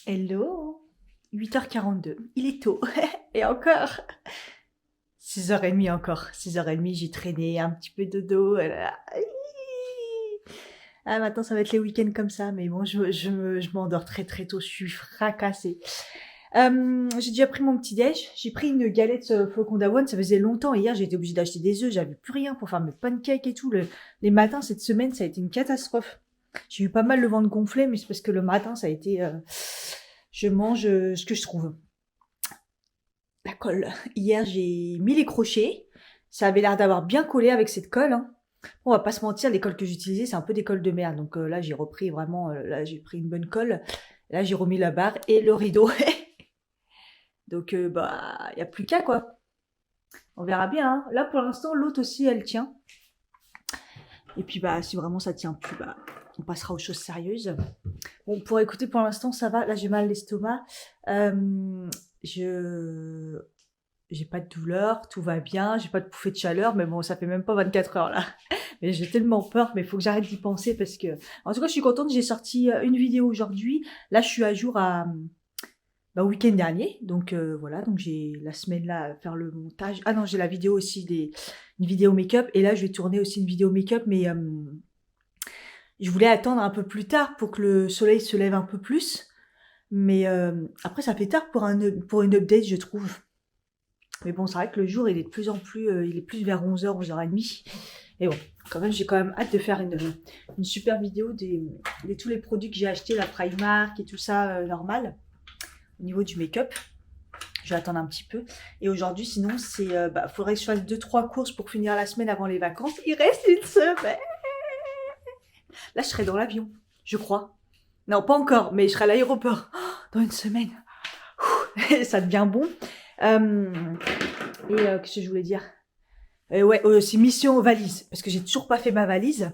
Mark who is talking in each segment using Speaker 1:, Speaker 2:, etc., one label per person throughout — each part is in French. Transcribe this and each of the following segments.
Speaker 1: Hello, 8h42, il est tôt, et encore 6h30 encore, 6h30 j'ai traîné un petit peu de dos, ah maintenant ça va être les week-ends comme ça, mais bon je m'endors très très tôt, je suis fracassée. J'ai déjà pris mon petit déj, j'ai pris une galette flocon d'avoine, ça faisait longtemps, hier j'ai été obligée d'acheter des œufs, j'avais plus rien pour faire mes pancakes et tout, les matins cette semaine ça a été une catastrophe. J'ai eu pas mal le ventre gonflé, mais c'est parce que le matin ça a été... je mange ce que je trouve. La colle. Hier, j'ai mis les crochets. Ça avait l'air d'avoir bien collé avec cette colle. Hein. On va pas se mentir, les colles que j'utilisais, c'est un peu des colles de merde. Donc là, j'ai repris vraiment, là, j'ai pris une bonne colle. Là, j'ai remis la barre et le rideau. Donc, bah, il n'y a plus qu'à, quoi. On verra bien. Hein. Là, pour l'instant, l'autre aussi, elle tient. Et puis, bah, si vraiment ça tient plus, bah, on passera aux choses sérieuses. Bon, pour écouter, pour l'instant, ça va. Là, j'ai mal à l'estomac. Je j'ai pas de douleur, tout va bien, j'ai pas de bouffée de chaleur, mais bon, ça fait même pas 24 heures là. Mais j'ai tellement peur, mais il faut que j'arrête d'y penser parce que... En tout cas, je suis contente, j'ai sorti une vidéo aujourd'hui. Là, je suis à jour à... Bah, au week-end dernier, donc voilà, donc j'ai la semaine là à faire le montage. Ah non, j'ai la vidéo aussi, une vidéo make-up, et là je vais tourner aussi une vidéo make-up, mais je voulais attendre un peu plus tard pour que le soleil se lève un peu plus, mais après ça fait tard pour une update, je trouve. Mais bon, c'est vrai que le jour, il est de plus en plus, il est plus vers 11h, 11h30. Et bon, quand même, j'ai quand même hâte de faire une super vidéo de tous les produits que j'ai achetés, la Primark et tout ça, normal, au niveau du make-up. Je vais attendre un petit peu. Et aujourd'hui, sinon, faudrait que je fasse 2-3 courses pour finir la semaine avant les vacances. Il reste une semaine. Là, je serai dans l'avion, je crois. Non, pas encore, mais je serai à l'aéroport dans une semaine. Ça devient bon. Qu'est-ce que je voulais dire? Ouais, c'est mission valise, parce que j'ai toujours pas fait ma valise.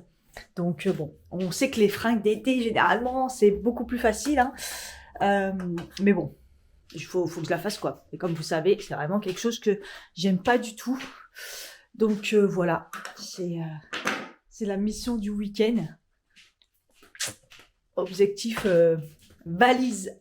Speaker 1: Donc bon, on sait que les fringues d'été, généralement, c'est beaucoup plus facile. Hein. Mais bon, faut que je la fasse, quoi. Et comme vous savez, c'est vraiment quelque chose que j'aime pas du tout. Donc voilà, c'est la mission du week-end. Objectif valise.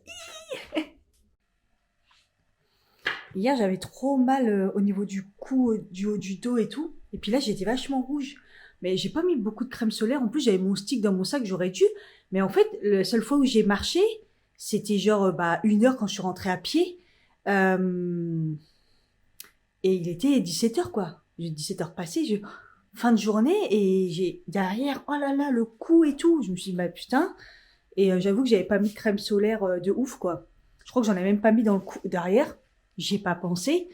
Speaker 1: Hier, j'avais trop mal au niveau du cou, du haut du dos et tout. Et puis là, j'étais vachement rouge. Mais j'ai pas mis beaucoup de crème solaire. En plus, j'avais mon stick dans mon sac, j'aurais dû. Mais en fait, la seule fois où j'ai marché, c'était genre 1 heure quand je suis rentrée à pied. Euh, et il était 17h, quoi. J'ai 17h passées, fin de journée, et j'ai derrière, oh là là, le cou et tout. Je me suis dit, bah putain. Et j'avoue que j'avais pas mis de crème solaire de ouf, quoi. Je crois que j'en ai même pas mis dans le cou derrière. J'ai pas pensé.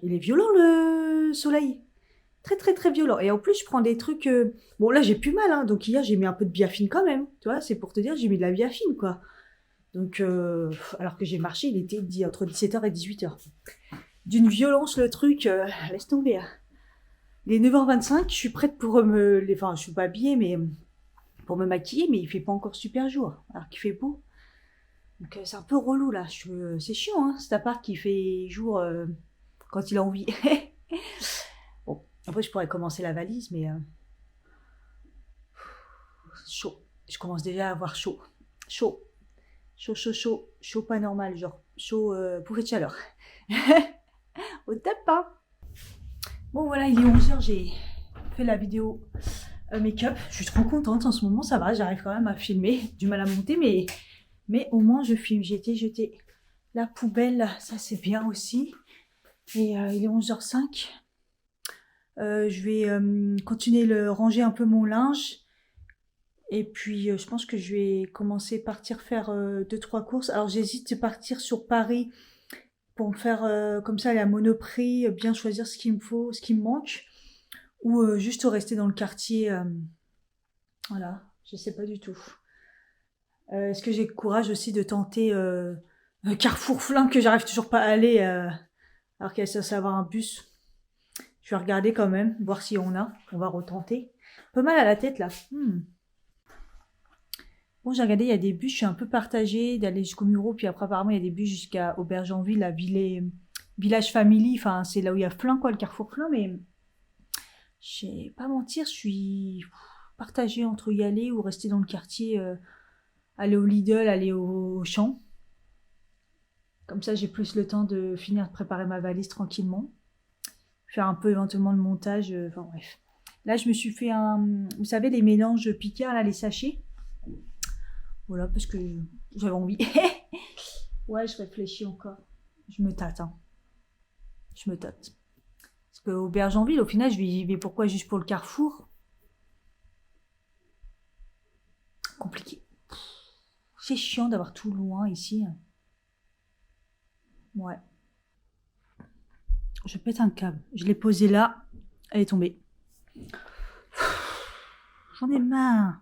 Speaker 1: Il est violent le soleil. Très très très violent. Et en plus, je prends des trucs... Bon, là, j'ai plus mal, hein. Donc hier, j'ai mis un peu de biafine quand même. Tu vois, c'est pour te dire, j'ai mis de la biafine, quoi. Donc, alors que j'ai marché, il était dit entre 17h et 18h. D'une violence, le truc, laisse tomber. Hein. Il est 9h25, je suis prête pour Enfin, je suis pas habillée, mais pour me maquiller, mais il fait pas encore super jour. Alors qu'il fait beau. Donc, c'est un peu relou, là. C'est chiant, hein, cet appart qui fait jour quand il a envie. Bon, après, je pourrais commencer la valise, mais chaud. Je commence déjà à avoir chaud. Chaud. Chaud, chaud, chaud. Chaud pas normal, genre. Chaud bouffée de chaleur. Au tapin. Bon, voilà, il est 11h, j'ai fait la vidéo make-up. Je suis trop contente en ce moment, ça va, j'arrive quand même à filmer. Du mal à monter, mais au moins je filme. J'ai été jeter la poubelle, ça c'est bien aussi. Et il est 11h05. Je vais continuer de ranger un peu mon linge. Et puis, je pense que je vais commencer partir faire 2-3 courses. Alors, j'hésite de partir sur Paris pour me faire comme ça aller à Monoprix, bien choisir ce qu'il me faut, ce qui me manque. Ou juste rester dans le quartier. Voilà, je sais pas du tout. Est-ce que j'ai le courage aussi de tenter Carrefour Flin que j'arrive toujours pas à aller alors qu'il y a censé avoir un bus. Je vais regarder quand même, voir si on a. On va retenter. Un peu mal à la tête là. Bon, j'ai regardé, il y a des bus, je suis un peu partagée d'aller jusqu'au Muro, puis après apparemment il y a des bus jusqu'à Aubergenville, à Village Family, enfin c'est là où il y a Flin quoi, le Carrefour Flin, mais je vais pas mentir, je suis partagée entre y aller ou rester dans le quartier aller au Lidl, aller au champ. Comme ça, j'ai plus le temps de finir de préparer ma valise tranquillement. Faire un peu éventuellement le montage, enfin bref. Là, je me suis fait vous savez, les mélanges Picard, là, les sachets. Voilà, parce que j'avais envie. Ouais, je réfléchis encore. Je me tâte, hein. Je me tâte. Parce qu'au Bergenville, au final, je vais pourquoi juste pour le Carrefour? Compliqué. C'est chiant d'avoir tout loin ici. Ouais. Je pète un câble. Je l'ai posé là. Elle est tombée. J'en ai marre.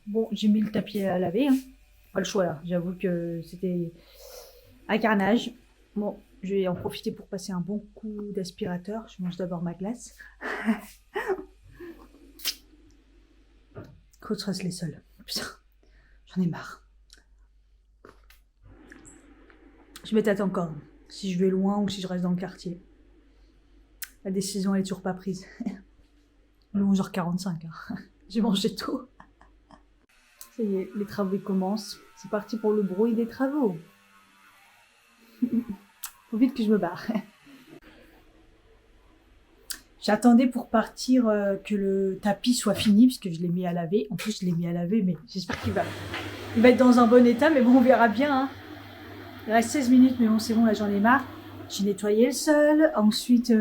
Speaker 1: Bon, j'ai mis le tapis à laver. Hein. Pas le choix là. J'avoue que c'était un carnage. Bon, je vais en profiter pour passer un bon coup d'aspirateur. Je mange d'abord ma glace. Qu'on se reste les seuls. Putain, j'en ai marre. Je me tâte encore. Si je vais loin ou si je reste dans le quartier. La décision elle est toujours pas prise. Il est 11h45. Hein. J'ai mangé tôt. Ça y est, les travaux commencent. C'est parti pour le bruit des travaux. Faut vite que je me barre. J'attendais pour partir que le tapis soit fini, parce que je l'ai mis à laver. En plus, je l'ai mis à laver, mais j'espère qu'il va être dans un bon état. Mais bon, on verra bien. Hein. Il reste 16 minutes, mais bon, c'est bon, là, j'en ai marre. J'ai nettoyé le sol. Ensuite, il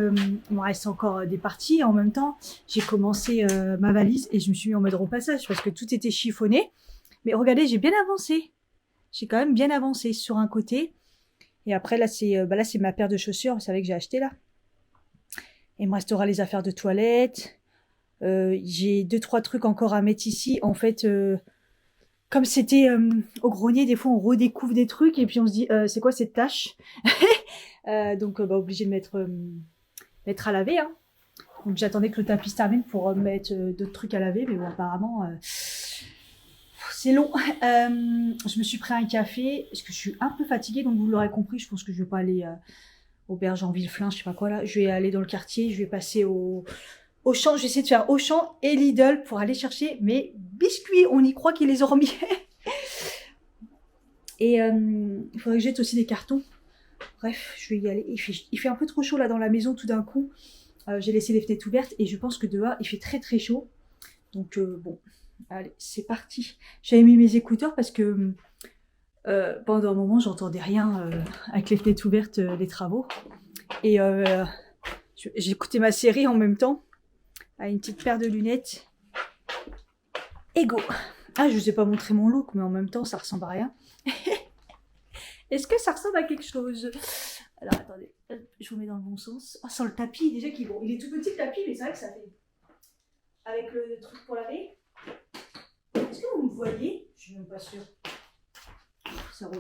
Speaker 1: me reste encore des parties. En même temps, j'ai commencé ma valise et je me suis mis en mode repassage parce que tout était chiffonné. Mais regardez, j'ai bien avancé. J'ai quand même bien avancé sur un côté. Et après, là, c'est ma paire de chaussures, vous savez, que j'ai acheté là. Et il me restera les affaires de toilette. J'ai 2-3 trucs encore à mettre ici. En fait, comme c'était au grenier, des fois, on redécouvre des trucs et puis on se dit, c'est quoi cette tâche? Donc, obligé de mettre à laver. Hein. Donc, j'attendais que le tapis se termine pour mettre d'autres trucs à laver. Mais bon, apparemment... c'est long. Je me suis pris un café parce que je suis un peu fatiguée, donc vous l'aurez compris, je pense que je vais pas aller au Bergenville-Flin, je sais pas quoi là. Je vais aller dans le quartier, je vais passer au champ. Je vais essayer de faire Auchan et Lidl pour aller chercher mes biscuits. On y croit qu'ils les ont remis. Et il faudrait que je jette aussi des cartons. Bref, je vais y aller. Il fait un peu trop chaud là dans la maison tout d'un coup. J'ai laissé les fenêtres ouvertes et je pense que dehors il fait très très chaud. Donc bon. Allez, c'est parti. J'avais mis mes écouteurs parce que pendant un moment, j'entendais rien avec les fenêtres ouvertes des travaux. Et j'écoutais ma série en même temps, avec une petite paire de lunettes. Et go. Ah, je ne vous ai pas montré mon look, mais en même temps, ça ressemble à rien. Est-ce que ça ressemble à quelque chose? Alors, attendez, je vous mets dans le bon sens. Oh, sans le tapis, déjà qu'il est bon. Il est tout petit le tapis, mais c'est vrai que ça fait... Avec le truc pour laver. Est-ce que vous me voyez? Je suis même pas sûre. Ça roule.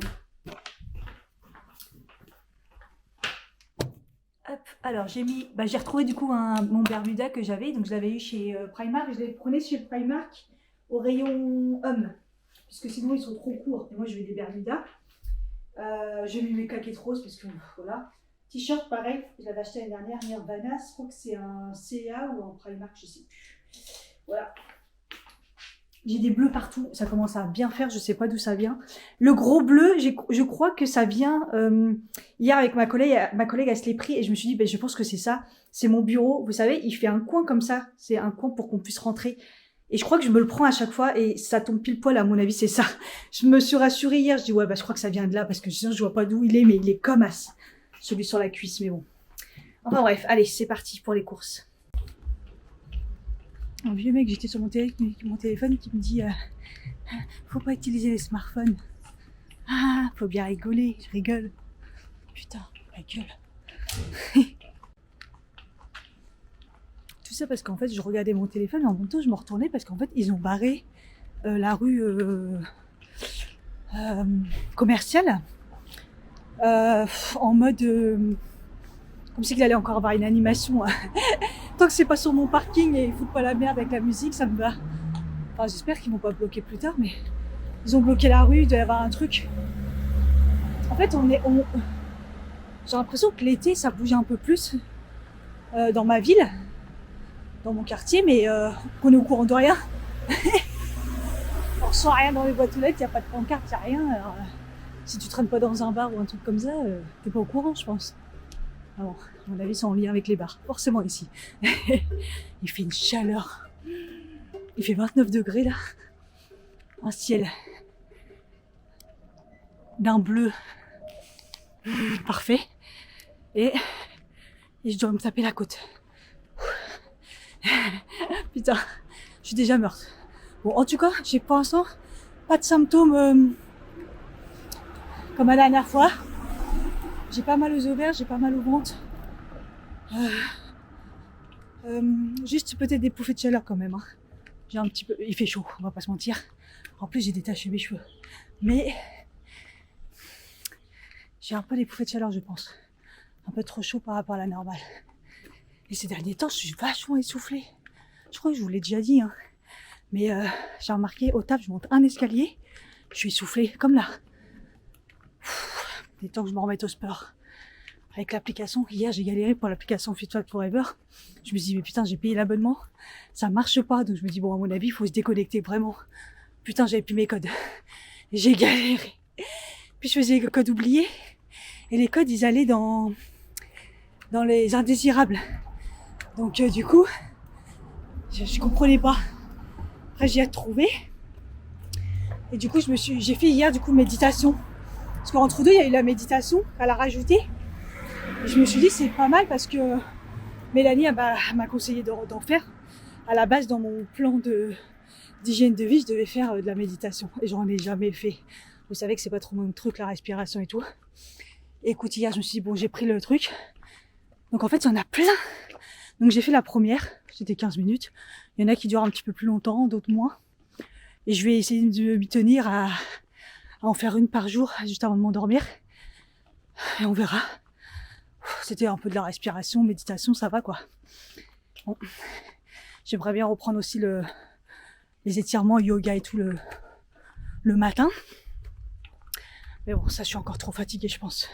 Speaker 1: Hop, alors j'ai mis... j'ai retrouvé du coup mon Bermuda que j'avais. Donc je l'avais eu chez Primark. Je l'ai prenais chez Primark au rayon homme. Parce que sinon ils sont trop courts. Et moi je veux des Bermudas. J'ai mis mes claquettes roses parce que voilà. T-shirt pareil. Je l'avais acheté l'année dernière. Nirvana. Je crois que c'est un CA ou un Primark. Je sais plus. Voilà. J'ai des bleus partout, ça commence à bien faire, je sais pas d'où ça vient. Le gros bleu, je crois que ça vient... hier avec ma collègue, elle se l'est pris et je me suis dit, je pense que c'est ça. C'est mon bureau, vous savez, il fait un coin comme ça. C'est un coin pour qu'on puisse rentrer. Et je crois que je me le prends à chaque fois et ça tombe pile poil, à mon avis, c'est ça. Je me suis rassurée hier, je dis, ouais, je crois que ça vient de là parce que sinon je vois pas d'où il est, mais il est comme as. Celui sur la cuisse, mais bon. Enfin bref, allez, c'est parti pour les courses. Un vieux mec, j'étais sur mon téléphone qui me dit faut pas utiliser les smartphones. Ah, faut bien rigoler, je rigole. Putain, la gueule. Tout ça parce qu'en fait, je regardais mon téléphone et en même temps, je me retournais parce qu'en fait, ils ont barré la rue commerciale en mode... comme si qu'il allait encore avoir une animation. Tant que c'est pas sur mon parking et ils foutent pas la merde avec la musique, ça me va. Enfin, j'espère qu'ils vont pas bloquer plus tard, mais ils ont bloqué la rue, il doit y avoir un truc. En fait, j'ai l'impression que l'été, ça bouge un peu plus dans ma ville, dans mon quartier, mais qu'on est au courant de rien. On sent rien dans les boîtes aux lettres, il n'y a pas de pancarte, il n'y a rien. Alors, si tu traînes pas dans un bar ou un truc comme ça, t'es pas au courant, je pense. Alors, à mon avis, c'est en lien avec les bars, forcément ici. Il fait une chaleur. Il fait 29 degrés là. Un ciel d'un bleu parfait. Et je dois me taper la côte. Putain, je suis déjà morte. Bon, en tout cas, j'ai pour l'instant pas de symptômes comme la dernière fois. J'ai pas mal aux ovaires, j'ai pas mal au ventre. Juste peut-être des bouffées de chaleur quand même. Hein. J'ai un petit peu, il fait chaud, on va pas se mentir. En plus, j'ai détaché mes cheveux. Mais j'ai un peu des bouffées de chaleur, je pense. Un peu trop chaud par rapport à la normale. Et ces derniers temps, je suis vachement essoufflée. Je crois que je vous l'ai déjà dit. Hein. Mais j'ai remarqué, au taf, je monte un escalier. Je suis essoufflée, comme là. Il est temps que je me remette au sport. Avec l'application, hier j'ai galéré pour l'application Fit Fat Forever. Je me suis dit, mais putain, j'ai payé l'abonnement. Ça marche pas. Donc je me dis, bon, à mon avis, il faut se déconnecter vraiment. Putain, j'avais plus mes codes. J'ai galéré. Puis je faisais les codes oubliés. Et les codes, ils allaient dans les indésirables. Donc du coup, je comprenais pas. Après, j'y ai trouvé. Et du coup, j'ai fait hier, du coup, méditation. Parce qu'entre deux, il y a eu la méditation, elle a rajouté. Et je me suis dit, c'est pas mal parce que Mélanie m'a conseillé d'en faire. À la base, dans mon plan d'hygiène de vie, je devais faire de la méditation. Et j'en ai jamais fait. Vous savez que c'est pas trop mon truc, la respiration et tout. Et écoute, hier, je me suis dit, bon, j'ai pris le truc. Donc en fait, il y en a plein. Donc j'ai fait la première, c'était 15 minutes. Il y en a qui durent un petit peu plus longtemps, d'autres moins. Et je vais essayer de m'y tenir à en faire une par jour, juste avant de m'endormir. Et on verra. C'était un peu de la respiration, méditation, ça va quoi. Bon. J'aimerais bien reprendre aussi les étirements, yoga et tout le matin. Mais bon, ça, je suis encore trop fatiguée, je pense.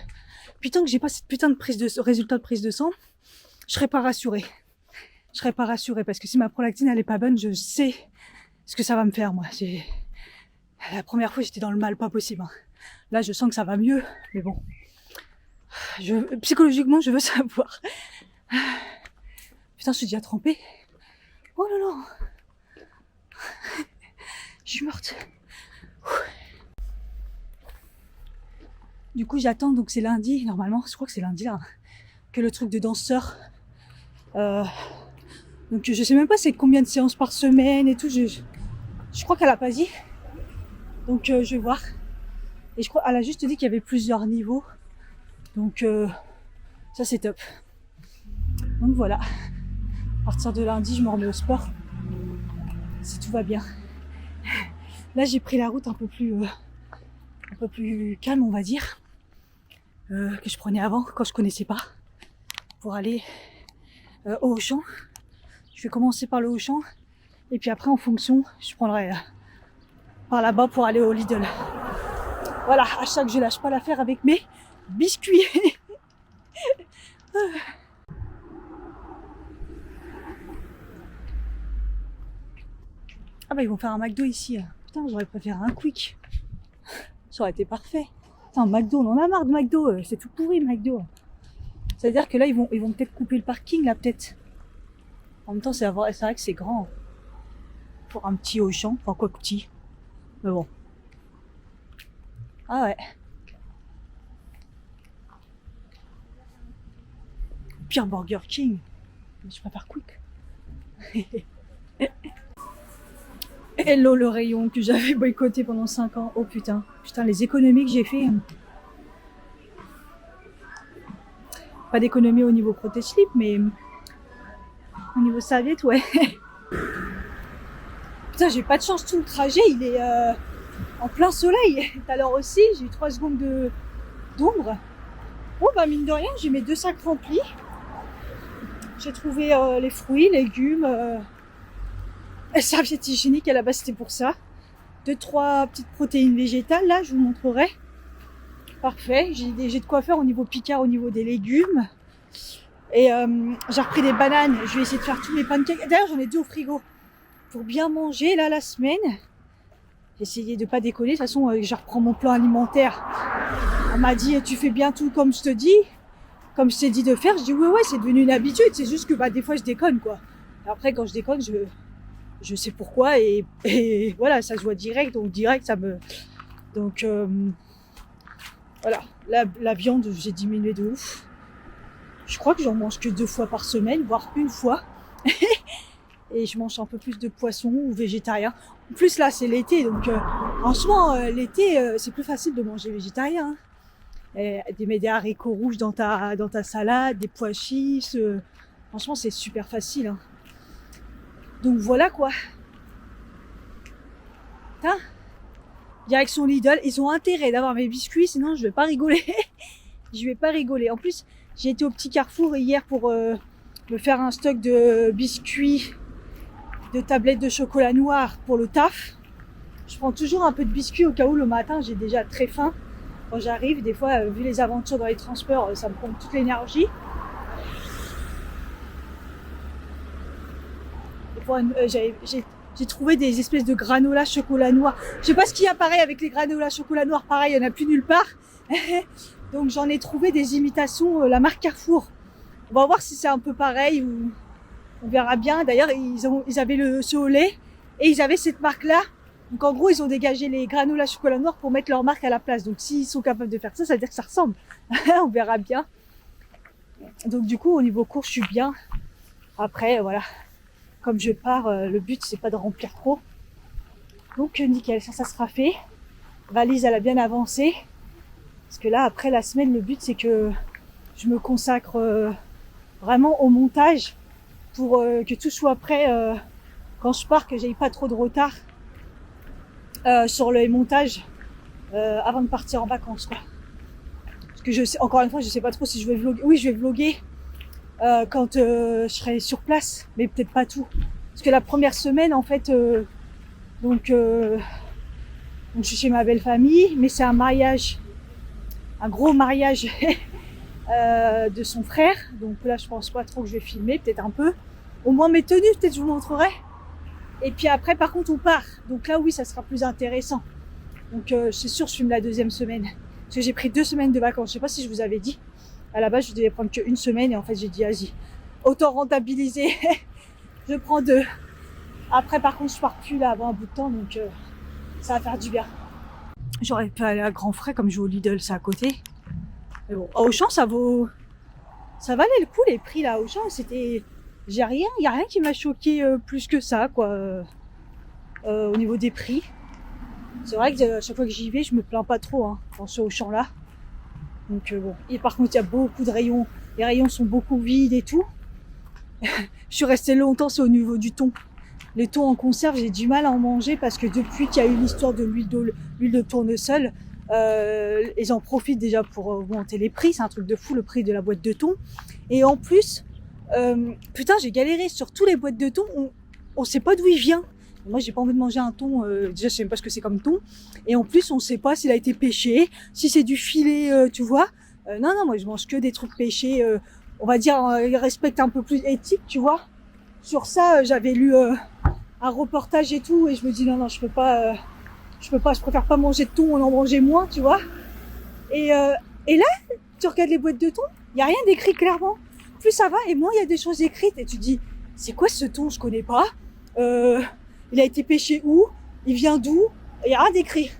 Speaker 1: Puis tant que j'ai pas cette putain de résultat de prise de sang, je serais pas rassurée. Je serais pas rassurée parce que si ma prolactine elle est pas bonne, je sais ce que ça va me faire moi. La première fois j'étais dans le mal, pas possible. Hein. Là je sens que ça va mieux, mais bon. Psychologiquement je veux savoir. Putain je suis déjà trempée. Oh là là. Je suis morte. Du coup j'attends, donc c'est lundi, normalement, je crois que c'est lundi là, que le truc de danseur. Donc je sais même pas c'est combien de séances par semaine et tout, je crois qu'elle a pas dit. Donc je vais voir. Et je crois qu'elle a juste dit qu'il y avait plusieurs niveaux. Donc ça c'est top. Donc voilà. À partir de lundi, je me remets au sport. Si tout va bien. Là j'ai pris la route un peu plus calme on va dire. Que je prenais avant quand je connaissais pas. Pour aller au Auchan. Je vais commencer par le Auchan. Et puis après en fonction, je prendrai par là-bas pour aller au Lidl. Voilà, à chaque je lâche pas l'affaire avec mes biscuits. Ah bah ils vont faire un McDo ici. Putain, j'aurais préféré un Quick. Ça aurait été parfait. Putain, McDo, on en a marre de McDo. C'est tout pourri McDo. C'est-à-dire que là ils vont peut-être couper le parking là peut-être. En même temps c'est vrai que c'est grand. Pour un petit Auchan, enfin quoi petit. Mais bon. Ah ouais. Pire Burger King. Je préfère Quick. Hello le rayon que j'avais boycotté pendant 5 ans. Oh putain. Putain les économies que j'ai fait. Pas d'économie au niveau protège-slip mais au niveau serviette ouais. Putain j'ai pas de chance, tout le trajet il est en plein soleil. Tout à l'heure aussi j'ai eu 3 secondes d'ombre. Bon bah mine de rien j'ai mes 2 sacs remplis. J'ai trouvé les fruits, légumes, serviettes hygiéniques à la base c'était pour ça. 2-3 petites protéines végétales là je vous montrerai. Parfait, j'ai de quoi faire au niveau picard, au niveau des légumes. Et j'ai repris des bananes, je vais essayer de faire tous mes pancakes. D'ailleurs j'en ai 2 au frigo pour bien manger là la semaine. J'ai essayé de pas déconner. De toute façon, je reprends mon plan alimentaire. On m'a dit, tu fais bien tout comme je te dis, comme je t'ai dit de faire. Je dis, ouais, c'est devenu une habitude. C'est juste que des fois, je déconne, quoi. Et après, quand je déconne, je sais pourquoi. Et voilà, ça se voit direct. Donc, direct, ça me... Donc, voilà. La viande, j'ai diminué de ouf. Je crois que j'en mange que 2 fois par semaine, voire 1 fois. Et je mange un peu plus de poisson ou végétarien. En plus, là, c'est l'été. Donc, franchement, l'été, c'est plus facile de manger végétarien. Hein. Mets des haricots rouges dans ta salade, des pois chiches. Franchement, c'est super facile. Hein. Donc, voilà quoi. Putain. Direction Lidl. Ils ont intérêt d'avoir mes biscuits, sinon je vais pas rigoler. Je vais pas rigoler. En plus, j'ai été au petit Carrefour hier pour me faire un stock de biscuits, de tablettes de chocolat noir pour le taf. Je prends toujours un peu de biscuits au cas où le matin j'ai déjà très faim. Quand j'arrive, des fois, vu les aventures dans les transports, ça me prend toute l'énergie. J'ai trouvé des espèces de granola chocolat noir. Je sais pas ce qu'il y a pareil avec les granola chocolat noir. Pareil, il n'y en a plus nulle part. Donc j'en ai trouvé des imitations, la marque Carrefour. On va voir si c'est un peu pareil ou on verra bien. D'ailleurs, ils avaient ce au lait et ils avaient cette marque-là. Donc en gros, ils ont dégagé les granola chocolat noir pour mettre leur marque à la place. Donc s'ils sont capables de faire ça, ça veut dire que ça ressemble. On verra bien. Donc du coup, au niveau course, je suis bien. Après, voilà. Comme je pars, le but, c'est pas de remplir trop. Donc nickel, ça sera fait. Valise, elle a bien avancé. Parce que là, après la semaine, le but, c'est que je me consacre vraiment au montage pour que tout soit prêt quand je pars, que j'aille pas trop de retard sur le montage avant de partir en vacances, quoi. Parce que je sais, encore une fois, je sais pas trop si je vais vlogger. Oui, je vais vlogger quand je serai sur place, mais peut-être pas tout. Parce que la première semaine, en fait, donc je suis chez ma belle famille, mais c'est un mariage, un gros mariage de son frère. Donc là, je pense pas trop que je vais filmer, peut-être un peu. Au moins mes tenues, peut-être je vous montrerai. Et puis après, par contre, on part. Donc là, oui, ça sera plus intéressant. Donc c'est sûr, je filme la 2e semaine. Parce que j'ai pris 2 semaines de vacances. Je sais pas si je vous avais dit. À la base, je devais prendre que 1 semaine. Et en fait, j'ai dit, vas-y, autant rentabiliser. Je prends 2. Après, par contre, je pars plus là avant un bout de temps. Donc ça va faire du bien. J'aurais pu aller à Grand Frais comme je vais au Lidl, c'est à côté. Mais bon, à Auchan, ça valait le coup les prix là. À Auchan, il y a rien qui m'a choqué plus que ça, quoi. Au niveau des prix. C'est vrai que à chaque fois que j'y vais, je me plains pas trop hein, dans ce Auchan là. Donc bon. Et par contre, il y a beaucoup de rayons. Les rayons sont beaucoup vides et tout. Je suis restée longtemps, c'est au niveau du thon. Les thons en conserve, j'ai du mal à en manger parce que depuis qu'il y a eu l'histoire de l'huile de tournesol, ils en profitent déjà pour augmenter les prix. C'est un truc de fou, le prix de la boîte de thon. Et en plus, putain, j'ai galéré sur tous les boîtes de thon. On sait pas d'où il vient. Moi, j'ai pas envie de manger un thon. Déjà, je sais même pas ce que c'est comme thon. Et en plus, on sait pas s'il a été pêché, si c'est du filet, tu vois. Non, moi, je mange que des trucs pêchés. On va dire, ils respectent un peu plus éthique, tu vois. Sur ça, j'avais lu un reportage et tout, et je me dis non, je préfère pas manger de thon, on en mangeait moins, tu vois. Et là, tu regardes les boîtes de thon, il y a rien d'écrit clairement. Plus ça va, et moins il y a des choses écrites, et tu te dis, c'est quoi ce thon, je connais pas. Il a été pêché où, il vient d'où, il y a rien d'écrit.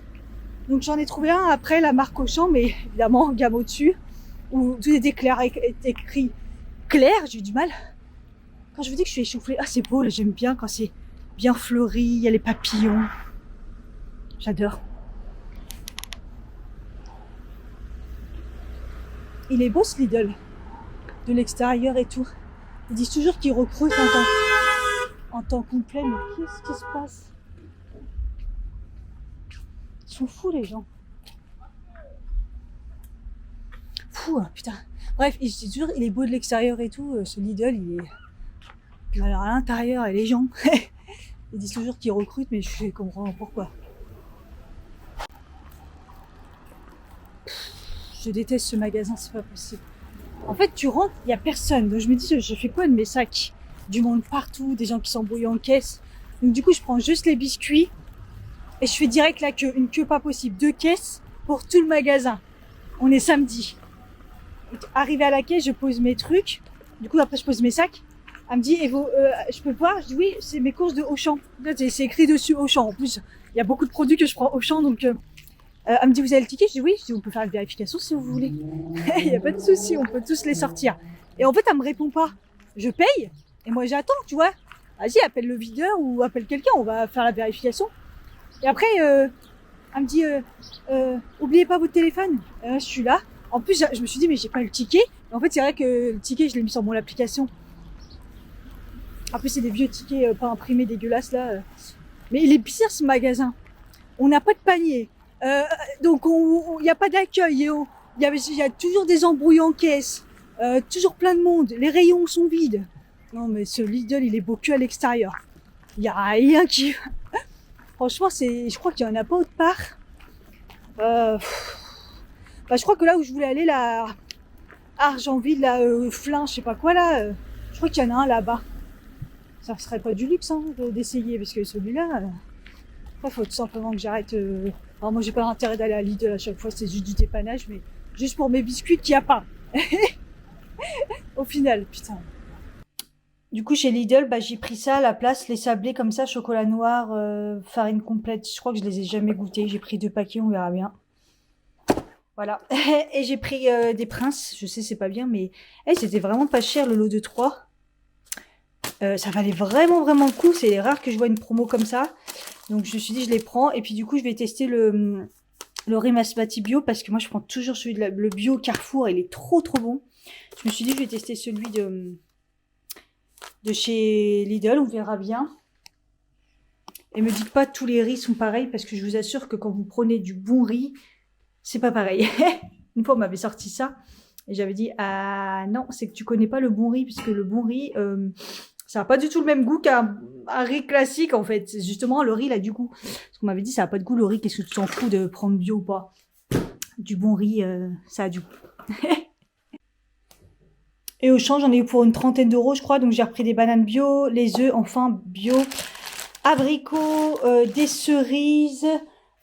Speaker 1: Donc j'en ai trouvé un après la marque Auchan, mais évidemment gamme au-dessus, où tout est écrit clair, j'ai eu du mal. Quand je vous dis que je suis essoufflée, c'est beau, j'aime bien quand c'est bien fleuri, il y a les papillons. J'adore. Il est beau ce Lidl, de l'extérieur et tout. Ils disent toujours qu'ils recrutent en temps complet, mais qu'est-ce qui se passe? Ils sont fous les gens. Fou, hein, putain. Bref, ils disent toujours il est beau de l'extérieur et tout, ce Lidl, il est... Alors à l'intérieur, et les gens, ils disent toujours qu'ils recrutent, mais je comprends pourquoi. Je déteste ce magasin, c'est pas possible. En fait, tu rentres, il n'y a personne. Donc je me dis, je fais quoi de mes sacs? Du monde partout, des gens qui s'embrouillent en caisse. Donc du coup, je prends juste les biscuits Et je fais direct là une queue pas possible. 2 caisses pour tout le magasin. On est samedi. Arrivé à la caisse, je pose mes trucs. Du coup, après, je pose mes sacs. Elle me dit, je peux voir? Je dis oui, c'est mes courses de Auchan. Là, c'est écrit dessus Auchan. En plus, il y a beaucoup de produits que je prends Auchan. Donc, elle me dit, vous avez le ticket? Je dis oui. Je dis, on peut faire la vérification si vous voulez. Il n'y a pas de souci, on peut tous les sortir. Et en fait, elle me répond pas. Je paye. Et moi, j'attends, tu vois. Vas-y, appelle le videur ou appelle quelqu'un. On va faire la vérification. Et après, elle me dit, oubliez pas votre téléphone. Je suis là. En plus, je me suis dit, mais j'ai pas eu le ticket. Et en fait, c'est vrai que le ticket, je l'ai mis sur mon application. En plus, c'est des vieux tickets pas imprimés dégueulasses là. Mais il est pire ce magasin. On n'a pas de panier. Donc, il n'y a pas d'accueil. Il y a toujours des embrouilles en caisse. Toujours plein de monde. Les rayons sont vides. Non, mais ce Lidl, il est beau que à l'extérieur. Il n'y a rien qui... Franchement, je crois qu'il n'y en a pas autre part. Je crois que là où je voulais aller, là, Argenville, là, Flins, je sais pas quoi, là, je crois qu'il y en a un là-bas. Ça serait pas du luxe hein, d'essayer, parce que celui-là, il faut tout simplement que j'arrête. Alors moi, j'ai pas l'intérêt d'aller à Lidl à chaque fois, c'est juste du dépannage, mais juste pour mes biscuits qu'il n'y a pas. Au final, putain. Du coup, chez Lidl, j'ai pris ça à la place, les sablés comme ça, chocolat noir, farine complète. Je crois que je les ai jamais goûtés. J'ai pris 2 paquets, on verra bien. Voilà. Et j'ai pris des Princes. Je sais, c'est pas bien, mais c'était vraiment pas cher le lot de 3. Ça valait vraiment le coup. C'est rare que je vois une promo comme ça. Donc je me suis dit, je les prends. Et puis du coup, je vais tester le riz basmati bio parce que moi, je prends toujours celui le bio Carrefour. Il est trop bon. Je me suis dit, je vais tester celui de chez Lidl. On verra bien. Et me dites pas tous les riz sont pareils parce que je vous assure que quand vous prenez du bon riz, c'est pas pareil. Une fois, on m'avait sorti ça et j'avais dit ah non, c'est que tu connais pas le bon riz puisque le bon riz, ça n'a pas du tout le même goût qu'un riz classique en fait. Justement, le riz il a du goût. Parce qu'on m'avait dit ça n'a pas de goût le riz. Qu'est-ce que tu t'en fous de prendre bio ou pas? Du bon riz, ça a du goût. Et au champ, j'en ai eu pour une 30aine d'euros, je crois. Donc j'ai repris des bananes bio, les œufs enfin bio, abricots, des cerises.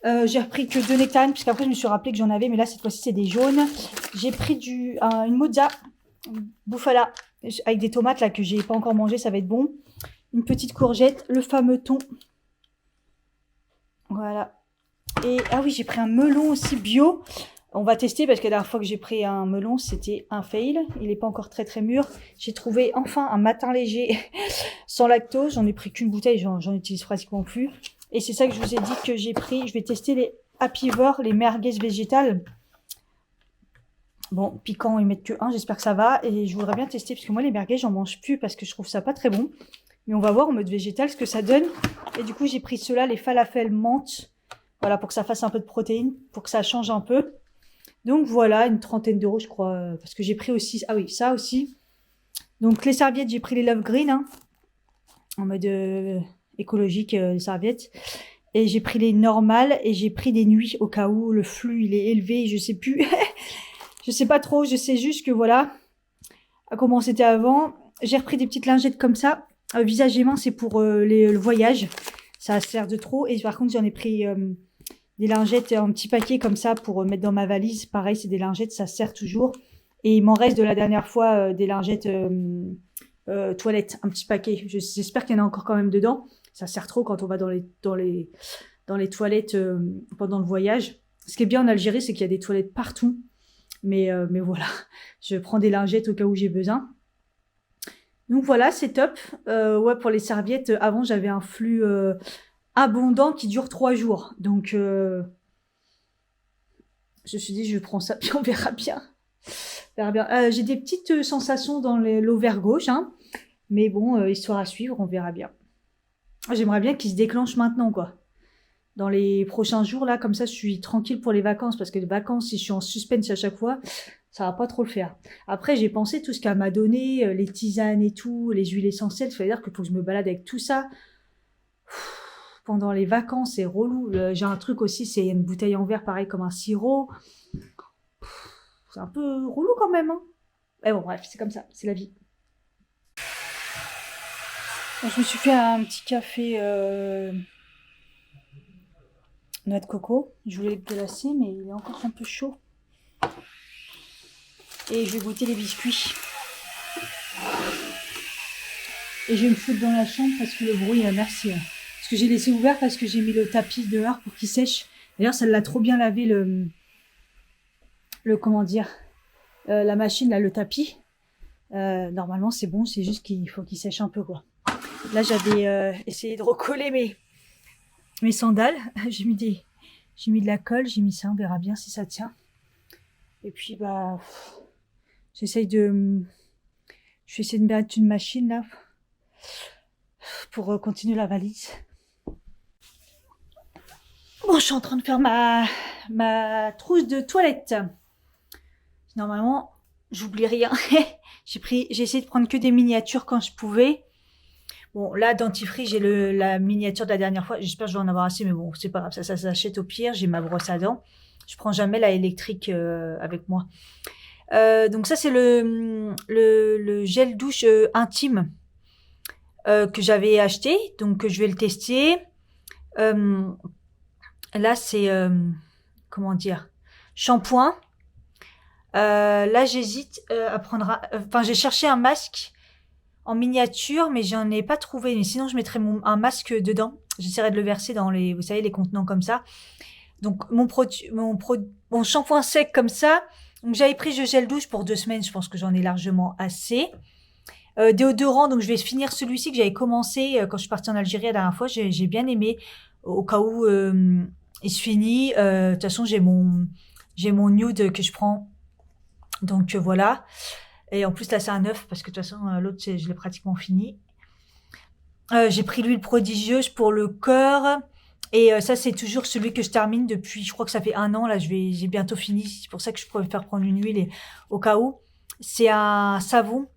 Speaker 1: J'ai repris que 2 nectarines, puisqu'après je me suis rappelé que j'en avais, mais là cette fois-ci c'est des jaunes. J'ai pris une mozza bouffala avec des tomates là que j'ai pas encore mangé, ça va être bon. Une petite courgette, le fameux thon. Voilà. Et ah oui, j'ai pris un melon aussi bio. On va tester parce que la dernière fois que j'ai pris un melon, c'était un fail. Il n'est pas encore très mûr. J'ai trouvé enfin un matin léger sans lactose. J'en ai pris qu'une bouteille, j'en utilise pratiquement plus. Et c'est ça que je vous ai dit que j'ai pris. Je vais tester les Happyvore, les merguez végétales. Bon, piquant, ils mettent que 1, j'espère que ça va. Et je voudrais bien tester, parce que moi, les merguez, j'en mange plus parce que je trouve ça pas très bon. Mais on va voir en mode végétal ce que ça donne. Et du coup, j'ai pris ceux-là, les falafels menthe. Voilà, pour que ça fasse un peu de protéines, pour que ça change un peu. Donc voilà, une 30aine d'euros, je crois. Parce que j'ai pris aussi, ah oui, ça aussi. Donc les serviettes, j'ai pris les Love Green, hein, en mode écologique, les serviettes. Et j'ai pris les normales et j'ai pris des nuits au cas où le flux il est élevé, je sais plus. Je sais pas trop, je sais juste que voilà, comment c'était avant. J'ai repris des petites lingettes comme ça. Visage et mains, c'est pour le voyage. Ça sert de trop. Et par contre, j'en ai pris des lingettes en petit paquet comme ça pour mettre dans ma valise. Pareil, c'est des lingettes, ça sert toujours. Et il m'en reste de la dernière fois des lingettes toilettes, un petit paquet. J'espère qu'il y en a encore quand même dedans. Ça sert trop quand on va dans les toilettes pendant le voyage. Ce qui est bien en Algérie, c'est qu'il y a des toilettes partout. Mais voilà, je prends des lingettes au cas où j'ai besoin. Donc voilà, c'est top. Ouais, pour les serviettes, avant j'avais un flux abondant qui dure 3 jours. Donc je me suis dit, je prends ça, puis on verra bien. J'ai des petites sensations dans l'ovaire gauche, hein. Mais bon, histoire à suivre, on verra bien. J'aimerais bien qu'il se déclenche maintenant, quoi. Dans les prochains jours, là, comme ça, je suis tranquille pour les vacances. Parce que les vacances, si je suis en suspense à chaque fois, ça va pas trop le faire. Après, j'ai pensé tout ce qu'elle m'a donné, les tisanes et tout, les huiles essentielles. Ça veut dire qu'il faut que je me balade avec tout ça. Pendant les vacances, c'est relou. J'ai un truc aussi, c'est une bouteille en verre, pareil, comme un sirop. C'est un peu relou quand même, hein. Mais bon, bref, c'est comme ça, c'est la vie. Je me suis fait un petit café noix de coco. Je voulais le glacer, mais il est encore un peu chaud. Et je vais goûter les biscuits. Et je vais me foutre dans la chambre parce que le bruit, merci. Parce que j'ai laissé ouvert parce que j'ai mis le tapis dehors pour qu'il sèche. D'ailleurs, ça l'a trop bien lavé comment dire, la machine, là, le tapis. Normalement, c'est bon, c'est juste qu'il faut qu'il sèche un peu, quoi. Là, j'avais essayé de recoller mes sandales. J'ai mis de la colle, j'ai mis ça, on verra bien si ça tient. Et puis, bah, je vais essayer de mettre une machine, là, pour continuer la valise. Bon, je suis en train de faire ma trousse de toilette. Normalement, j'oublie rien. J'ai essayé de prendre que des miniatures quand je pouvais. Bon, là, dentifrice, j'ai la miniature de la dernière fois. J'espère que je vais en avoir assez, mais bon, c'est pas grave. Ça s'achète au pire. J'ai ma brosse à dents. Je prends jamais la électrique avec moi. Donc ça, c'est le gel douche intime que j'avais acheté. Donc, je vais le tester. Là, c'est, comment dire, shampoing. Là, j'hésite à prendre enfin, j'ai cherché un masque en miniature, mais j'en ai pas trouvé. Mais sinon, je mettrais un masque dedans. J'essaierai de le verser dans vous savez, les contenants comme ça. Donc, mon shampoing sec comme ça. Donc, j'avais pris le gel douche pour 2 semaines. Je pense que j'en ai largement assez. Déodorant, donc je vais finir celui-ci que j'avais commencé quand je suis partie en Algérie la dernière fois. J'ai bien aimé. Au cas où il se finit. De toute façon, j'ai mon nude que je prends. Donc voilà. Et en plus là c'est un 9 parce que de toute façon l'autre je l'ai pratiquement fini. J'ai pris l'huile prodigieuse pour le corps. Et ça c'est toujours celui que je termine depuis, je crois que ça fait 1 an. Là j'ai bientôt fini. C'est pour ça que je préfère prendre une huile au cas où. C'est un savon.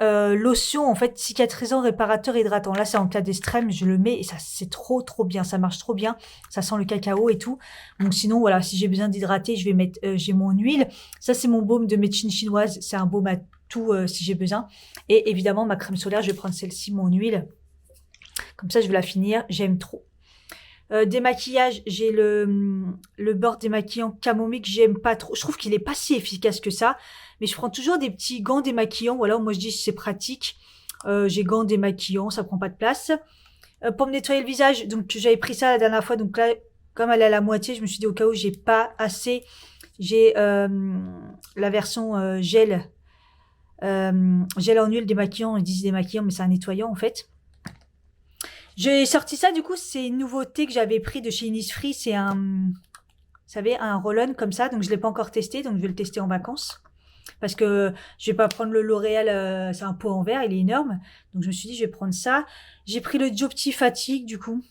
Speaker 1: Lotion en fait cicatrisant, réparateur, hydratant. Là c'est en cas d'extrême, je le mets et ça c'est trop bien, ça marche trop bien, ça sent le cacao et tout. Donc sinon voilà, si j'ai besoin d'hydrater, je vais mettre j'ai mon huile. Ça c'est mon baume de médecine chinoise, c'est un baume à tout si j'ai besoin. Et évidemment ma crème solaire, je vais prendre celle-ci, mon huile. Comme ça je vais la finir, j'aime trop. Démaquillage, j'ai le beurre démaquillant camomille que j'aime pas trop. Je trouve qu'il est pas si efficace que ça, mais je prends toujours des petits gants démaquillants. Voilà, moi je dis c'est pratique. J'ai gants démaquillants, ça prend pas de place. Pour me nettoyer le visage, donc j'avais pris ça la dernière fois. Donc là, comme elle est à la moitié, je me suis dit au cas où j'ai pas assez, j'ai la version gel en huile démaquillant. Ils disent démaquillant, mais c'est un nettoyant en fait. J'ai sorti ça, du coup, c'est une nouveauté que j'avais pris de chez Innisfree. C'est vous savez, un roll-on comme ça. Donc, je l'ai pas encore testé. Donc, je vais le tester en vacances. Parce que je vais pas prendre le L'Oréal, c'est un pot en verre, il est énorme. Donc, je me suis dit, je vais prendre ça. J'ai pris le Jopti Fatigue, du coup.